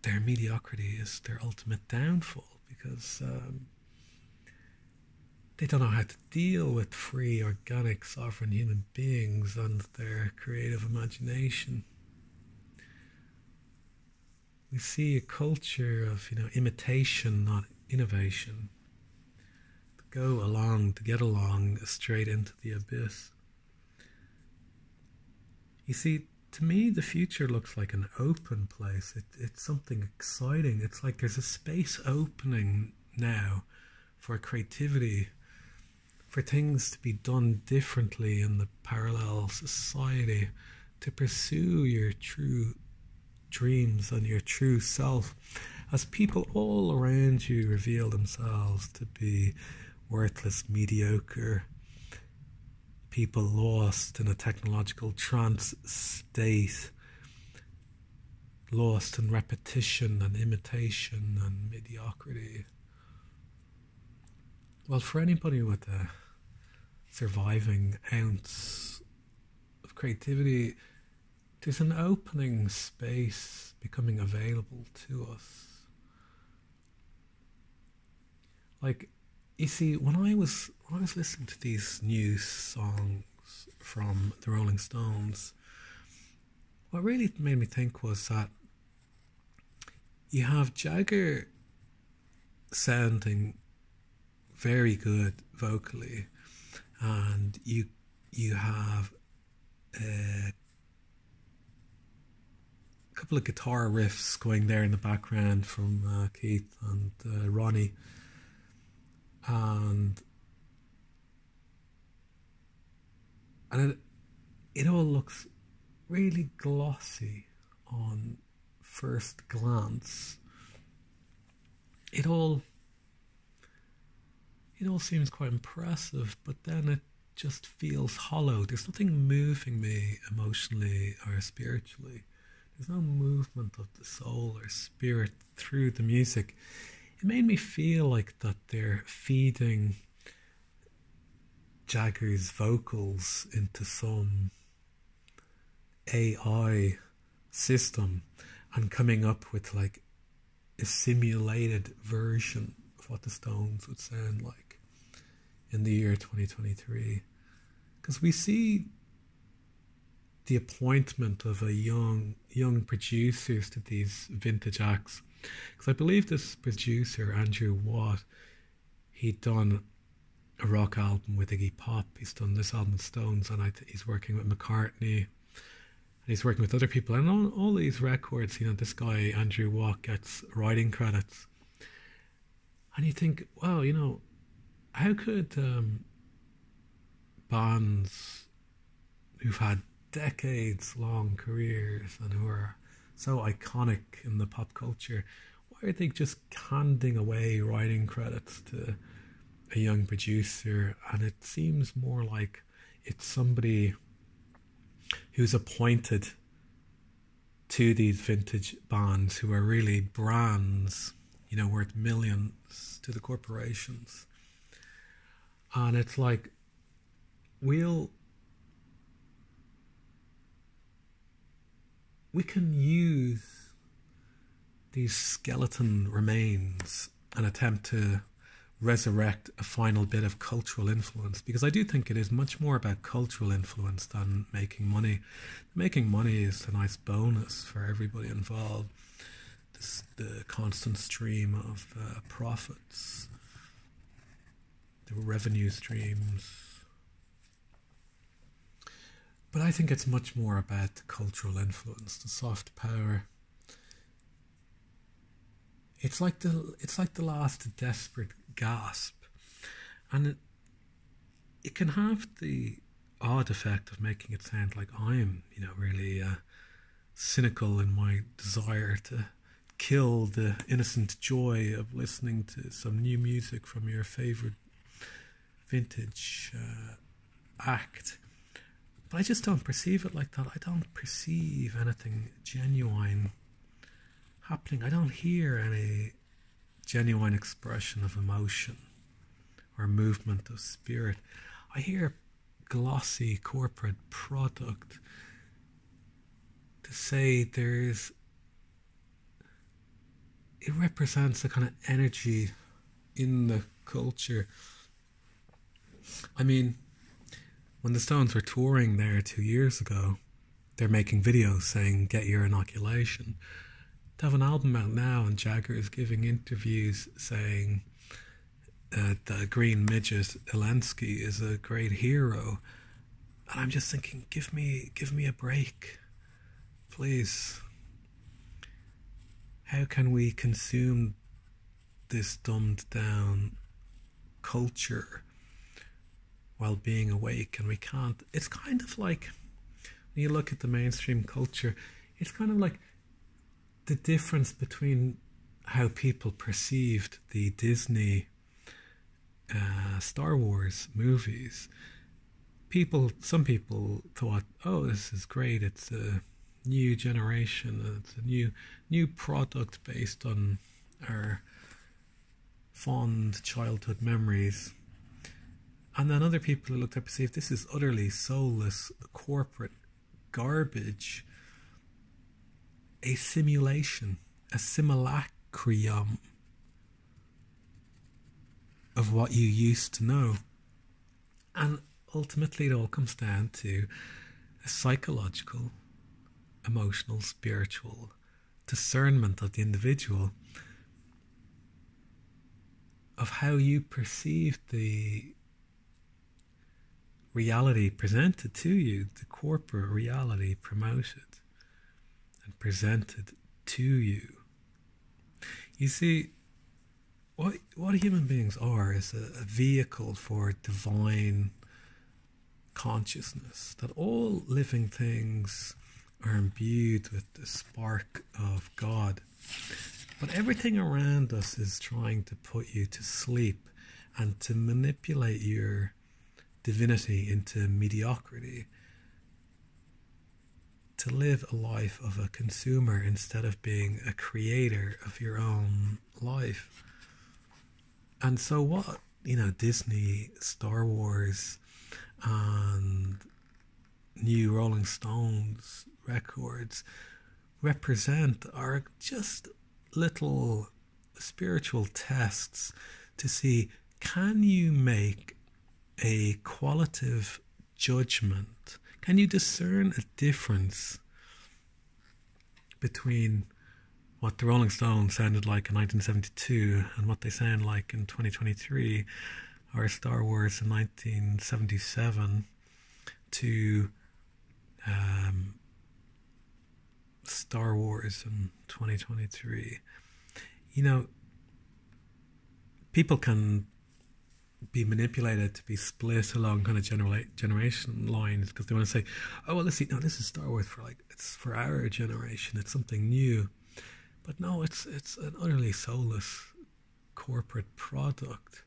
their mediocrity is their ultimate downfall because they don't know how to deal with free, organic, sovereign human beings and their creative imagination. We see a culture of, imitation, not innovation. To get along, straight into the abyss. You see, to me, the future looks like an open place. It's something exciting. It's like there's a space opening now for creativity, for things to be done differently in the parallel society, to pursue your true dreams and your true self, as people all around you reveal themselves to be worthless, mediocre people lost in a technological trance state, lost in repetition and imitation and mediocrity. Well, for anybody with a surviving ounce of creativity, there's an opening space becoming available to us. Like, you see, when I was listening to these new songs from the Rolling Stones, what really made me think was that you have Jagger sounding very good vocally, and you have a couple of guitar riffs going there in the background from Keith and Ronnie, and it all looks really glossy on first glance. It all seems quite impressive, but then it just feels hollow. There's nothing moving me emotionally or spiritually. There's no movement of the soul or spirit through the music. It made me feel like that they're feeding Jagger's vocals into some AI system and coming up with like a simulated version of what the Stones would sound like in the year 2023. Because we see the appointment of a young producers to these vintage acts. Because I believe this producer, Andrew Watt, he'd done a rock album with Iggy Pop, he's done this album with Stones, and he's working with McCartney, and he's working with other people, and all these records, this guy Andrew Watt gets writing credits, and you think, wow, how could bands who've had decades long careers and who are so iconic in the pop culture, why are they just handing away writing credits to a young producer? And it seems more like it's somebody who's appointed to these vintage bands who are really brands, worth millions to the corporations. And it's like, we can use these skeleton remains and attempt to resurrect a final bit of cultural influence, because I do think it is much more about cultural influence than making money. Making money is a nice bonus for everybody involved. The constant stream of profits, the revenue streams. But I think it's much more about the cultural influence, the soft power, it's like the last desperate gasp, and it can have the odd effect of making it sound like I'm, really cynical in my desire to kill the innocent joy of listening to some new music from your favorite vintage act. But I just don't perceive it like that. I don't perceive anything genuine happening. I don't hear any genuine expression of emotion or movement of spirit. I hear glossy corporate product. To say it represents a kind of energy in the culture. I mean, when the Stones were touring there 2 years ago, they're making videos saying, get your inoculation. They have an album out now, and Jagger is giving interviews saying the green midget Zelensky is a great hero. And I'm just thinking, give me a break, please. How can we consume this dumbed down culture while being awake? And we can't. It's kind of like, when you look at the mainstream culture, it's kind of like the difference between how people perceived the Disney Star Wars movies. Some people thought, oh, this is great, it's a new generation, it's a new product based on our fond childhood memories. And then other people who looked at perceived this is utterly soulless corporate garbage, a simulation, a simulacrum of what you used to know. And ultimately it all comes down to a psychological, emotional, spiritual discernment of the individual, of how you perceive the reality presented to you, the corporate reality promoted and presented to you. You see, what human beings are is a vehicle for divine consciousness, that all living things are imbued with the spark of God. But everything around us is trying to put you to sleep and to manipulate your divinity into mediocrity, to live a life of a consumer instead of being a creator of your own life. And so what, Disney, Star Wars, and new Rolling Stones records represent are just little spiritual tests to see, can you make a qualitative judgment? Can you discern a difference between what the Rolling Stones sounded like in 1972 and what they sound like in 2023, or Star Wars in 1977 to Star Wars in 2023? People can be manipulated to be split along kind of generation lines, because they want to say, oh well, this is Star Wars it's for our generation, it's something new. But no, it's an utterly soulless corporate product.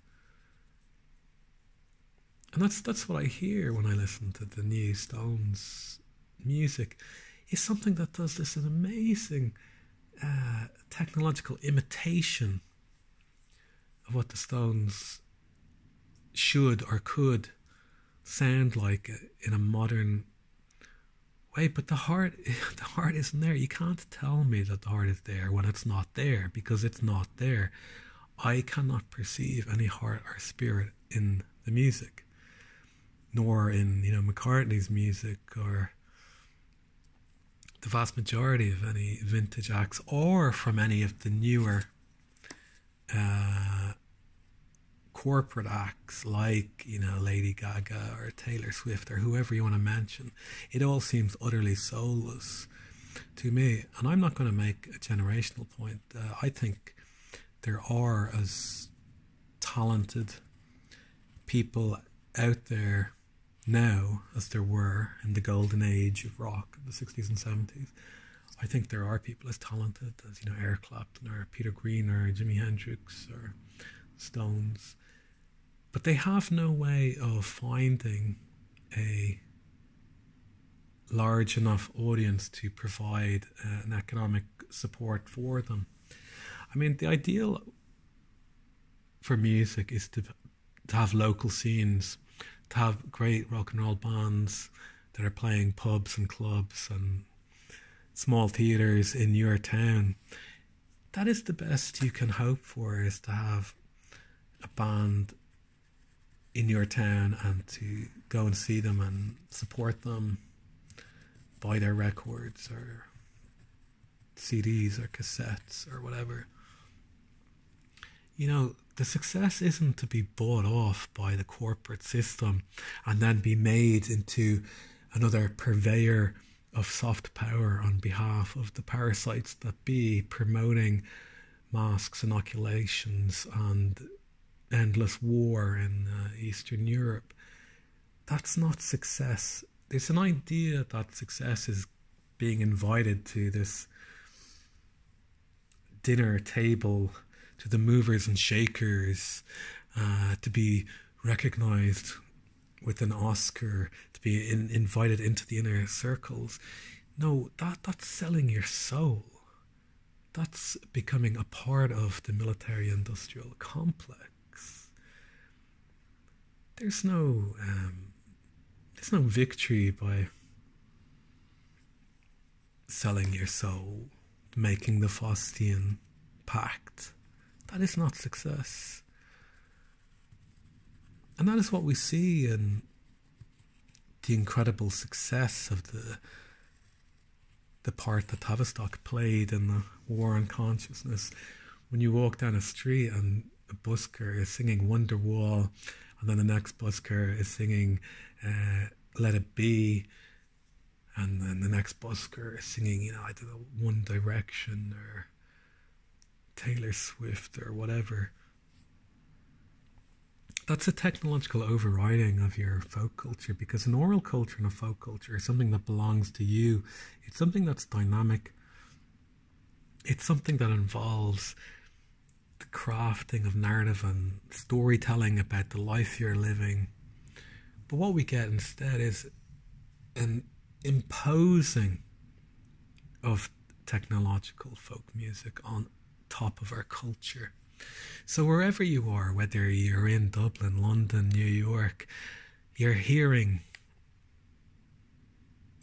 And that's what I hear when I listen to the new Stones music. It's something that does this an amazing technological imitation of what the Stones should or could sound like in a modern way. But the heart isn't there. You can't tell me that the heart is there when it's not there, because it's not there. I cannot perceive any heart or spirit in the music, nor in McCartney's music, or the vast majority of any vintage acts, or from any of the newer corporate acts like Lady Gaga or Taylor Swift or whoever you want to mention. It all seems utterly soulless to me. And I'm not going to make a generational point. I think there are as talented people out there now as there were in the golden age of rock in the 60s and 70s. I think there are people as talented as, Eric Clapton or Peter Green or Jimi Hendrix or Stones, but they have no way of finding a large enough audience to provide an economic support for them. I mean, the ideal for music is to have local scenes, to have great rock and roll bands that are playing pubs and clubs and small theatres in your town. That is the best you can hope for, is to have a band in your town and to go and see them and support them, buy their records or CDs or cassettes or whatever. The success isn't to be bought off by the corporate system and then be made into another purveyor of soft power on behalf of the parasites that be, promoting masks, inoculations and endless war in Eastern Europe. That's not success. There's an idea that success is being invited to this dinner table, to the movers and shakers, to be recognized with an Oscar, to be invited into the inner circles. No, that's selling your soul. That's becoming a part of the military-industrial complex. There's no victory by selling your soul, making the Faustian pact. That is not success. And that is what we see in the incredible success of the part that Tavistock played in the war on consciousness. When you walk down a street and a busker is singing Wonderwall, and then the next busker is singing Let It Be, and then the next busker is singing, One Direction or Taylor Swift or whatever. That's a technological overriding of your folk culture, because an oral culture and a folk culture is something that belongs to you. It's something that's dynamic. It's something that involves the crafting of narrative and storytelling about the life you're living. But what we get instead is an imposing of technological folk music on top of our culture. So wherever you are, whether you're in Dublin, London, New York, you're hearing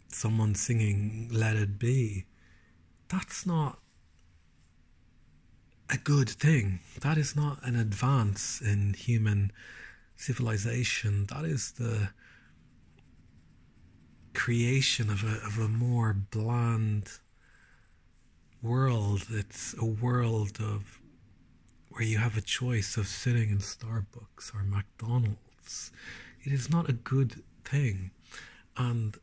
someone singing Let It Be. That's not a good thing. That is not an advance in human civilization. That is the creation of a more bland world. It's a world of where you have a choice of sitting in Starbucks or McDonald's. It is not a good thing. And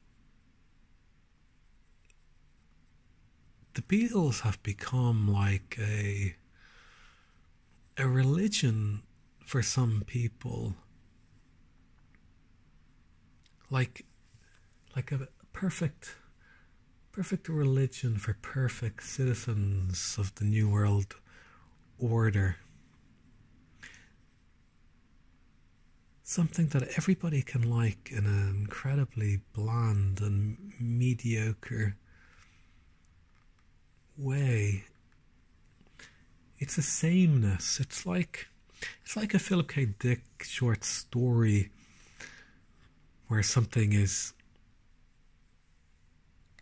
the Beatles have become like a religion for some people, like a perfect religion for perfect citizens of the New World Order. Something that everybody can like in an incredibly bland and mediocre way. It's a sameness. It's like a Philip K. Dick short story where something is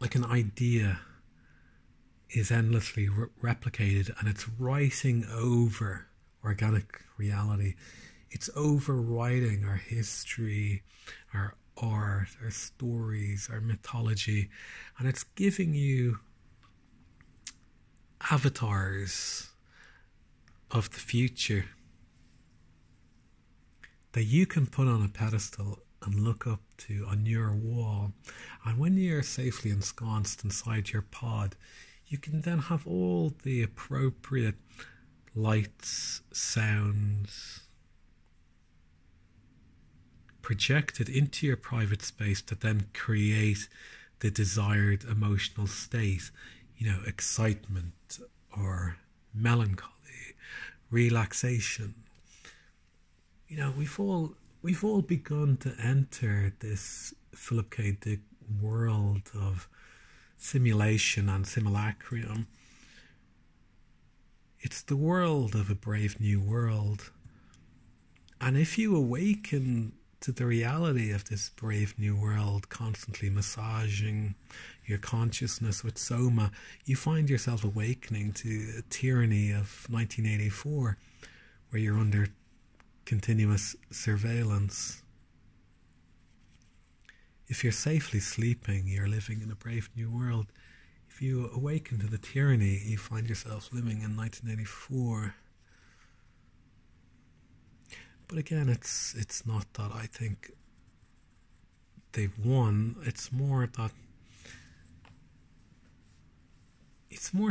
like an idea is endlessly replicated, and it's writing over organic reality. It's overriding our history, our art, our stories, our mythology, and it's giving you avatars of the future that you can put on a pedestal and look up to on your wall. And when you're safely ensconced inside your pod, you can then have all the appropriate lights, sounds projected into your private space that then create the desired emotional state, excitement or melancholy, relaxation. We've all begun to enter this Philip K. Dick world of simulation and simulacrum. It's the world of a brave new world. And if you awaken to the reality of this brave new world, constantly massaging your consciousness with soma, you find yourself awakening to a tyranny of 1984, where you're under continuous surveillance. If you're safely sleeping, you're living in a brave new world. If you awaken to the tyranny, you find yourself living in 1984. But again, it's not that I think they've won. It's more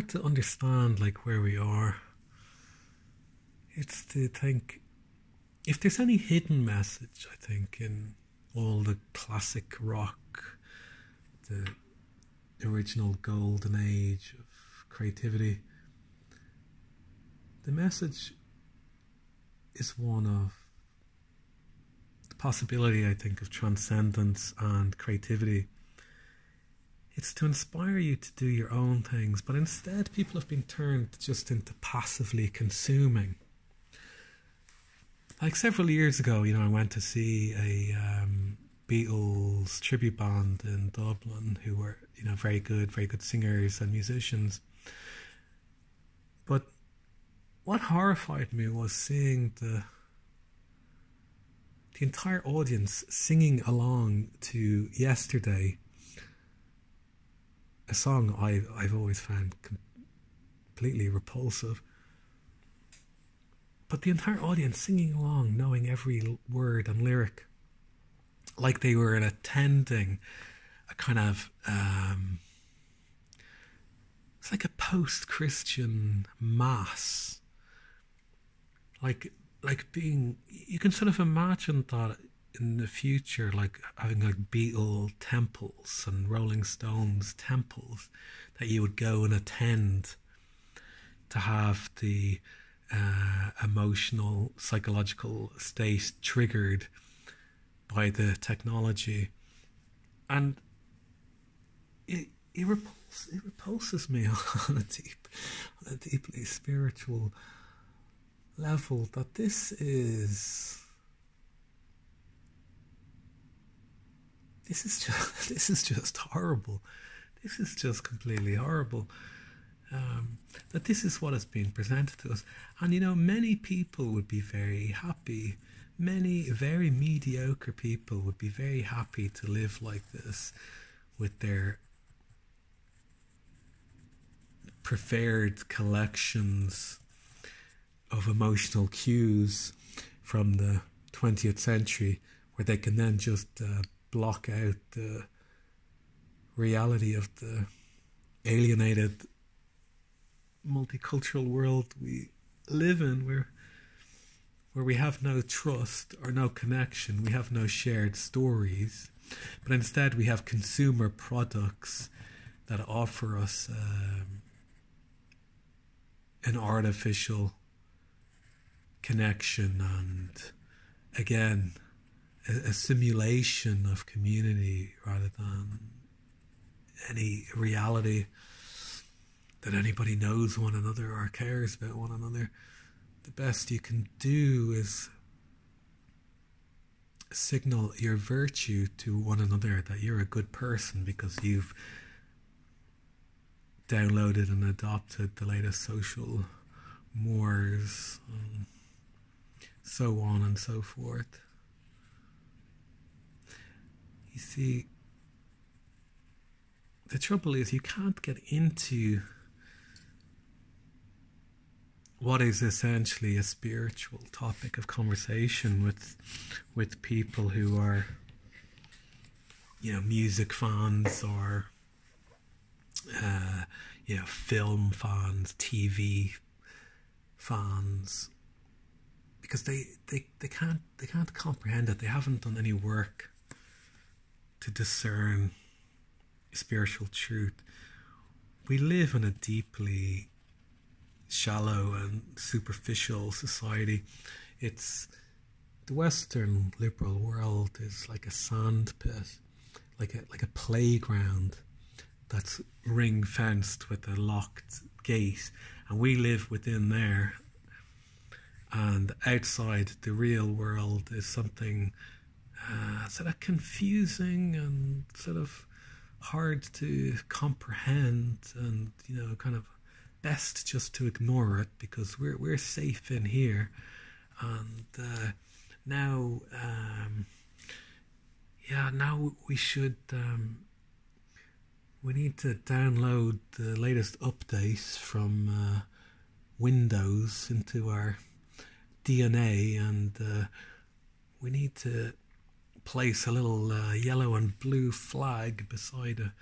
to understand where we are. It's to think, if there's any hidden message, I think, in all the classic rock, the original golden age of creativity, the message is one of the possibility, I think, of transcendence and creativity. It's to inspire you to do your own things, but instead people have been turned just into passively consuming. Several years ago, I went to see a Beatles tribute band in Dublin who were, very good singers and musicians. But what horrified me was seeing the entire audience singing along to Yesterday, a song I've always found completely repulsive. But the entire audience singing along, knowing every word and lyric, like they were attending a kind of it's like a post-Christian mass. Like being, you can sort of imagine that in the future, having Beatle temples and Rolling Stones temples that you would go and attend to have the emotional, psychological state triggered by the technology. And it repulses me on a deeply spiritual level, that this is just horrible. This is just completely horrible. That this is what has been presented to us. And many people would be very happy. Many very mediocre people would be very happy to live like this, with their preferred collections of emotional cues from the 20th century, where they can then just block out the reality of the alienated multicultural world we live in, where we have no trust or no connection, we have no shared stories, but instead we have consumer products that offer us an artificial connection and, again, a simulation of community rather than any reality that anybody knows one another or cares about one another. The best you can do is signal your virtue to one another, that you're a good person because you've downloaded and adopted the latest social mores, and so on and so forth. You see, the trouble is you can't get into what is essentially a spiritual topic of conversation with people who are, music fans or film fans, TV fans, because they can't comprehend it. They haven't done any work to discern spiritual truth. We live in a deeply shallow and superficial society. It's the Western liberal world is like a sandpit, like a playground that's ring fenced with a locked gate, and we live within there. And outside, the real world is something sort of confusing and sort of hard to comprehend, and kind of best just to ignore it because we're safe in here. And now we should we need to download the latest update from Windows into our DNA, and we need to place a little yellow and blue flag beside a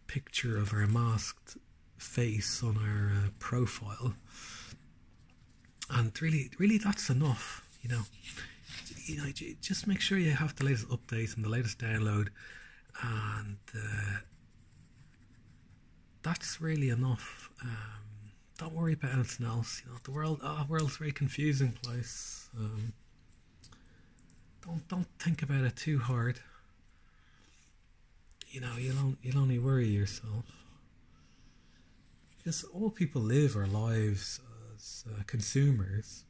picture of our masked face on our profile. And really that's enough. Just make sure you have the latest update and the latest download, and that's really enough. Don't worry about anything else. The world's a very confusing place. Don't think about it too hard. You'll only worry yourself. Because all people live our lives as consumers.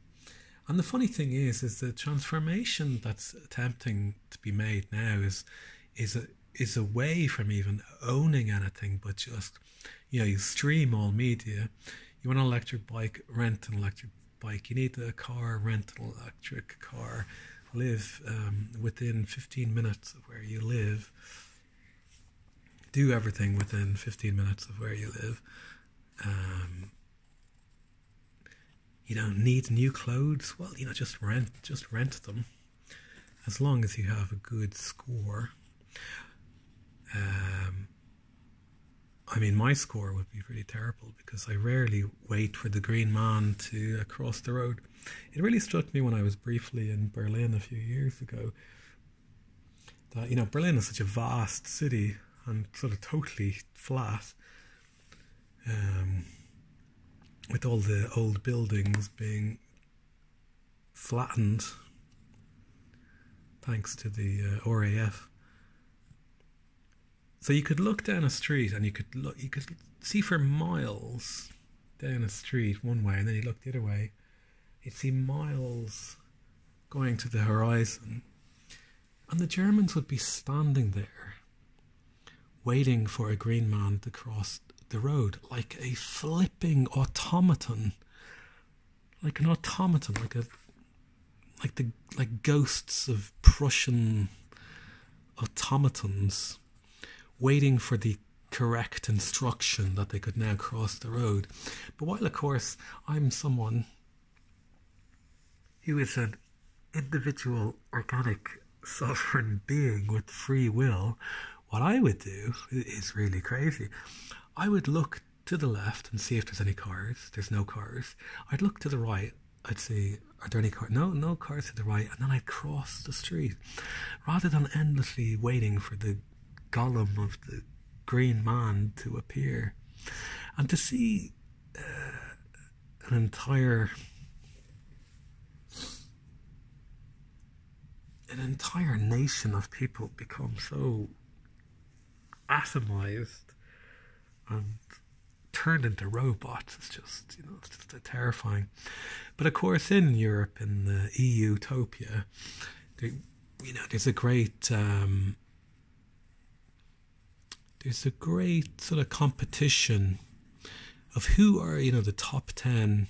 And the funny thing is the transformation that's attempting to be made now is away from even owning anything, but just you stream all media. You want an electric bike, rent an electric bike. You need a car, rent an electric car. Live within 15 minutes of where you live. Do everything within 15 minutes of where you live. You don't need new clothes. Well, just rent them, as long as you have a good score. My score would be pretty terrible because I rarely wait for the green man to cross the road. It really struck me when I was briefly in Berlin a few years ago that Berlin is such a vast city and sort of totally flat, with all the old buildings being flattened thanks to the RAF. So you could look down a street and you could see for miles down a street one way, and then you look the other way, you'd see miles going to the horizon, and the Germans would be standing there waiting for a green man to cross the road, like a flipping automaton, like ghosts of Prussian automatons, waiting for the correct instruction that they could now cross the road. But while, of course, I'm someone who is an individual, organic, sovereign being with free will, what I would do is really crazy. I would look to the left and see if there's any cars. There's no cars. I'd look to the right. I'd say, are there any cars? No cars to the right. And then I'd cross the street, rather than endlessly waiting for the golem of the green man to appear, and to see an entire nation of people become so atomized and turned into robots. It's just terrifying. But of course, in Europe, in the EU-topia, there's a great sort of competition of who are the top 10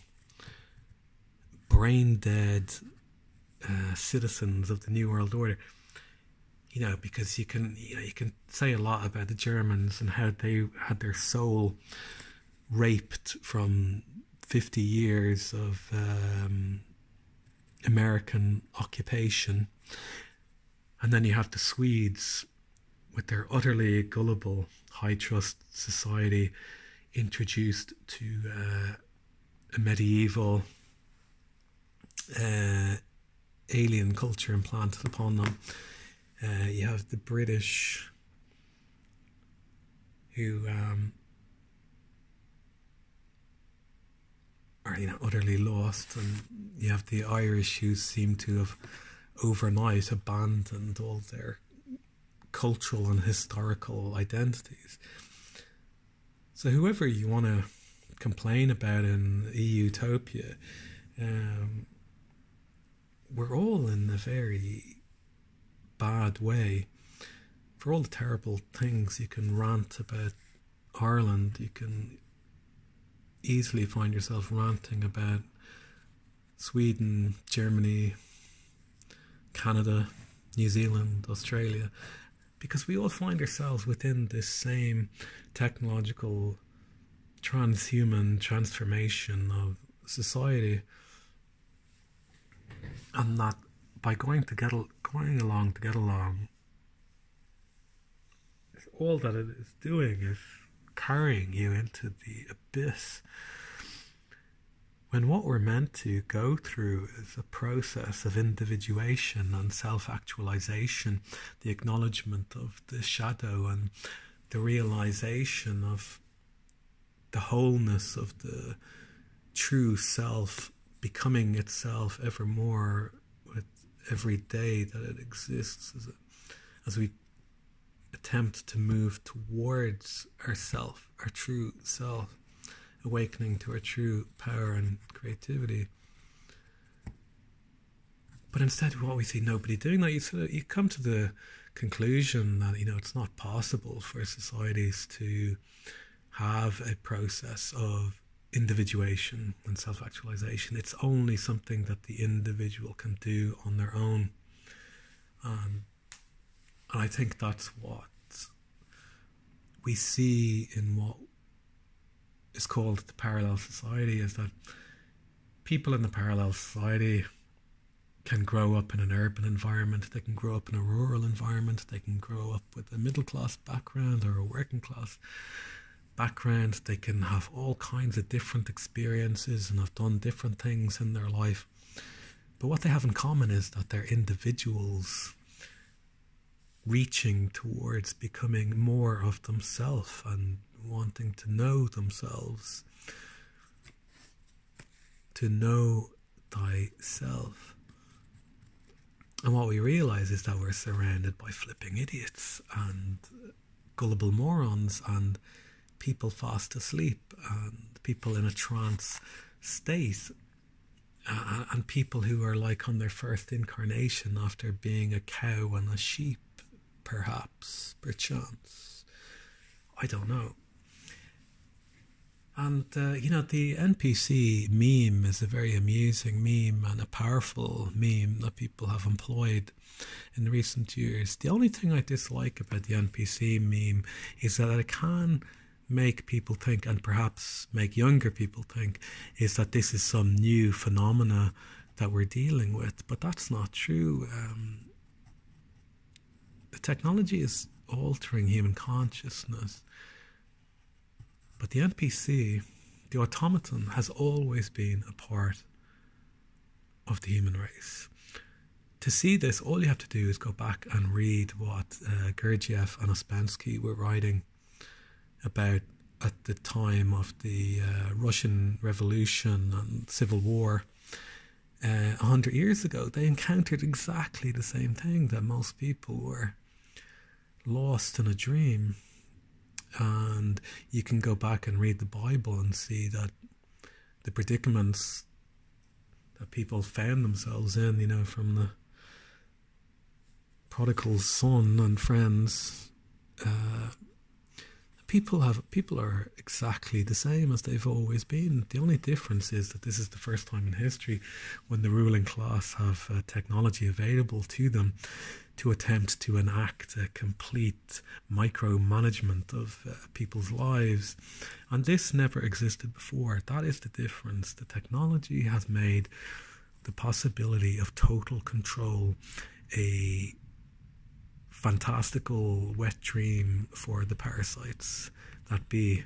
brain dead citizens of the New World Order. Because you can say a lot about the Germans and how they had their soul raped from 50 years of American occupation, and then you have the Swedes with their utterly gullible high trust society, introduced to a medieval uh, alien culture implanted upon them. You have the British who are, you know, utterly lost, and you have the Irish who seem to have overnight abandoned all their cultural and historical identities. So whoever you want to complain about in utopia, we're all in a very bad way. For all the terrible things you can rant about Ireland, you can easily find yourself ranting about Sweden, Germany, Canada, New Zealand, Australia, because we all find ourselves within this same technological transhuman transformation of society, and that by going along to get along, all that it is doing is carrying you into the abyss, when what we're meant to go through is a process of individuation and self-actualization, the acknowledgement of the shadow and the realization of the wholeness of the true self becoming itself ever more with every day that it exists, as we attempt to move towards ourself, our true self, awakening to our true power and creativity. But instead, what we see nobody doing that, you come to the conclusion that, you know, it's not possible for societies to have a process of individuation and self-actualization. It's only something that the individual can do on their own. And I think that's what we see in what is called the parallel society, is that people in the parallel society can grow up in an urban environment, they can grow up in a rural environment, they can grow up with a middle class background or a working class background, they can have all kinds of different experiences and have done different things in their life. But what they have in common is that they're individuals reaching towards becoming more of themselves and wanting to know themselves, to know thyself. And what we realize is that we're surrounded by flipping idiots and gullible morons and people fast asleep and people in a trance state, and people who are like on their first incarnation after being a cow and a sheep, perhaps, perchance, I don't know. And you know, the NPC meme is a very amusing meme and a powerful meme that people have employed in recent years. The only thing I dislike about the NPC meme is that it can make people think, and perhaps make younger people think, is that this is some new phenomena that we're dealing with. But that's not true. The technology is altering human consciousness. But the NPC, the automaton, has always been a part of the human race. To see this, all you have to do is go back and read what Gurdjieff and Ouspensky were writing about at the time of the Russian Revolution and Civil War 100 years ago. They encountered exactly the same thing, that most people were lost in a dream. And you can go back and read the Bible and see that the predicaments that people found themselves in, you know, from the prodigal son and friends, people are exactly the same as they've always been. The only difference is that this is the first time in history when the ruling class have technology available to them to attempt to enact a complete micromanagement of people's lives. And this never existed before. That is the difference. The technology has made the possibility of total control a fantastical wet dream for the parasites that be.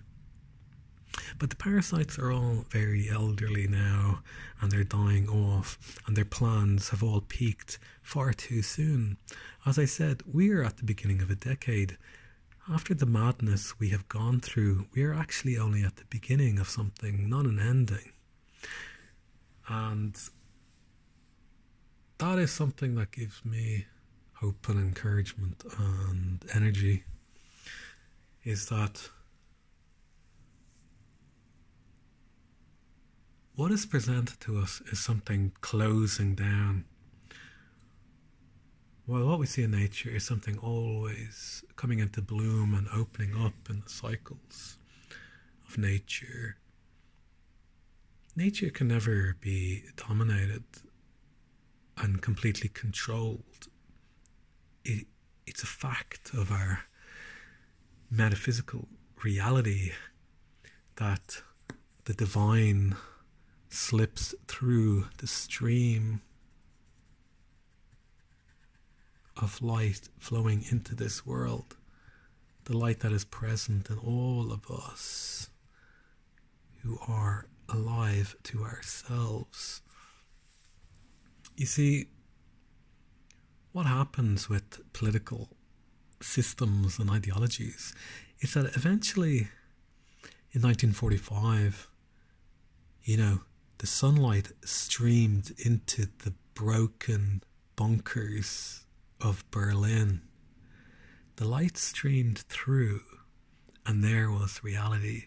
But the parasites are all very elderly now, and they're dying off, and their plans have all peaked far too soon. As I said, we are at the beginning of a decade. After the madness we have gone through, we are actually only at the beginning of something, not an ending. And that is something that gives me hope and encouragement and energy, is that what is presented to us is something closing down, while what we see in nature is something always coming into bloom and opening up in the cycles of nature. Nature can never be dominated and completely controlled. It's a fact of our metaphysical reality that the divine slips through the stream of light flowing into this world, the light that is present in all of us who are alive to ourselves. You see, what happens with political systems and ideologies is that eventually, in 1945, the sunlight streamed into the broken bunkers of Berlin. The light streamed through, and there was reality.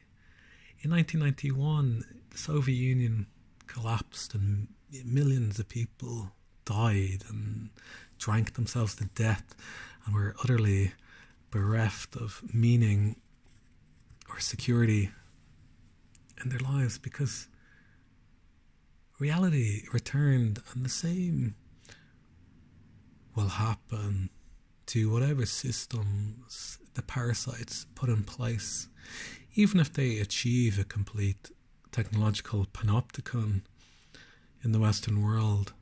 In 1991, the Soviet Union collapsed and millions of people died and drank themselves to death and were utterly bereft of meaning or security in their lives, because reality returned, and the same will happen to whatever systems the parasites put in place. Even if they achieve a complete technological panopticon in the Western world,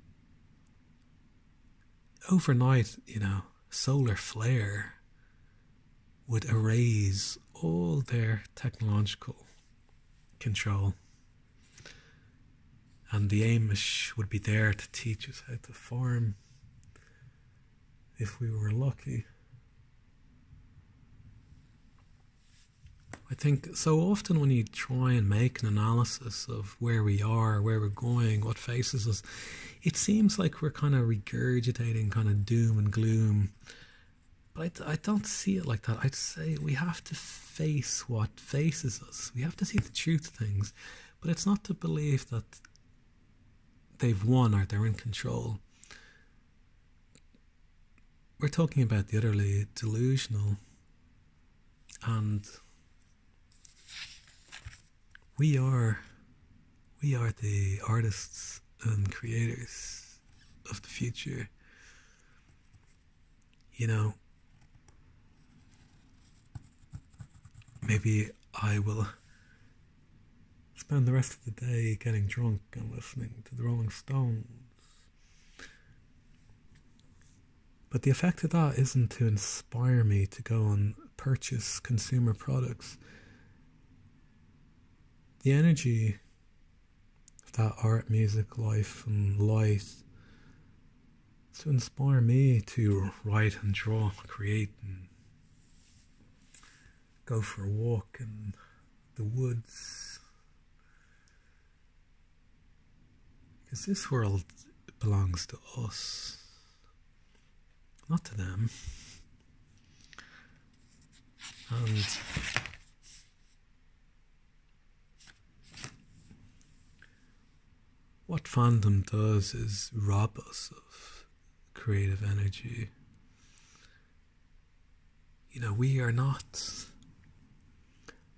overnight, solar flare would erase all their technological control. And the Amish would be there to teach us how to farm, if we were lucky. I think so often when you try and make an analysis of where we are, where we're going, what faces us, it seems like we're kind of regurgitating kind of doom and gloom. But I don't see it like that. I'd say we have to face what faces us. We have to see the truth of things. But it's not to believe that they've won or they're in control. We're talking about the utterly delusional, and we are the artists and creators of the future. Maybe I will spend the rest of the day getting drunk and listening to the Rolling Stones. But the effect of that isn't to inspire me to go and purchase consumer products. The energy of that art, music, life and light is to inspire me to write and draw, create and go for a walk in the woods. Because this world belongs to us, not to them. And what fandom does is rob us of creative energy. We are not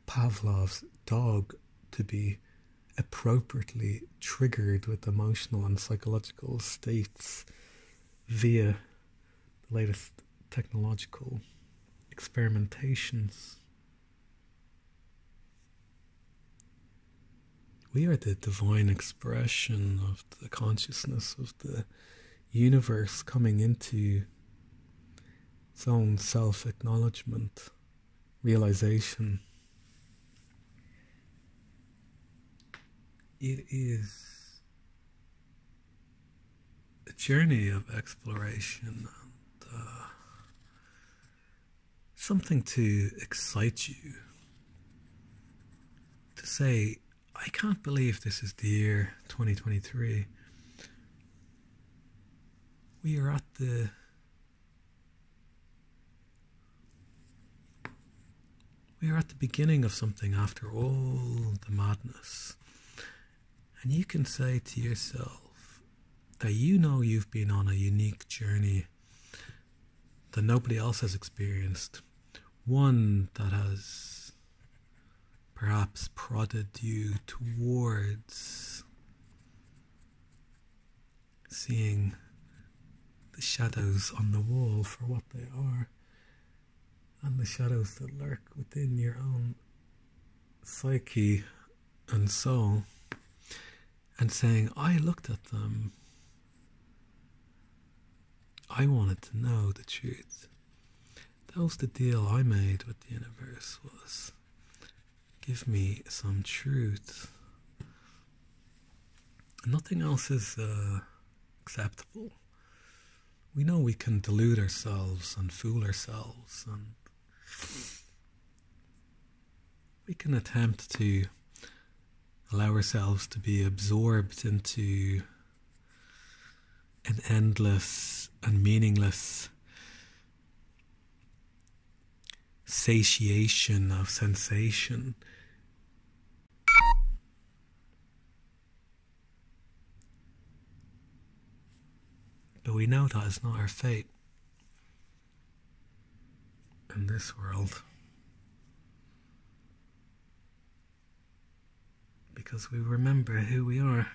Pavlov's dog to be appropriately triggered with emotional and psychological states via the latest technological experimentations. We are the divine expression of the consciousness of the universe coming into its own self-acknowledgement, realization. it is a journey of exploration and something to excite you. To say, I can't believe this is the year 2023. We are at the beginning of something after all the madness. And you can say to yourself that you know you've been on a unique journey that nobody else has experienced. One that has perhaps prodded you towards seeing the shadows on the wall for what they are, and the shadows that lurk within your own psyche and soul, and saying, I looked at them, I wanted to know the truth. That was the deal I made with the universe, was give me some truth. Nothing else is acceptable. We know we can delude ourselves and fool ourselves, and we can attempt to allow ourselves to be absorbed into an endless and meaningless satiation of sensation. But we know that is not our fate in this world, because we remember who we are.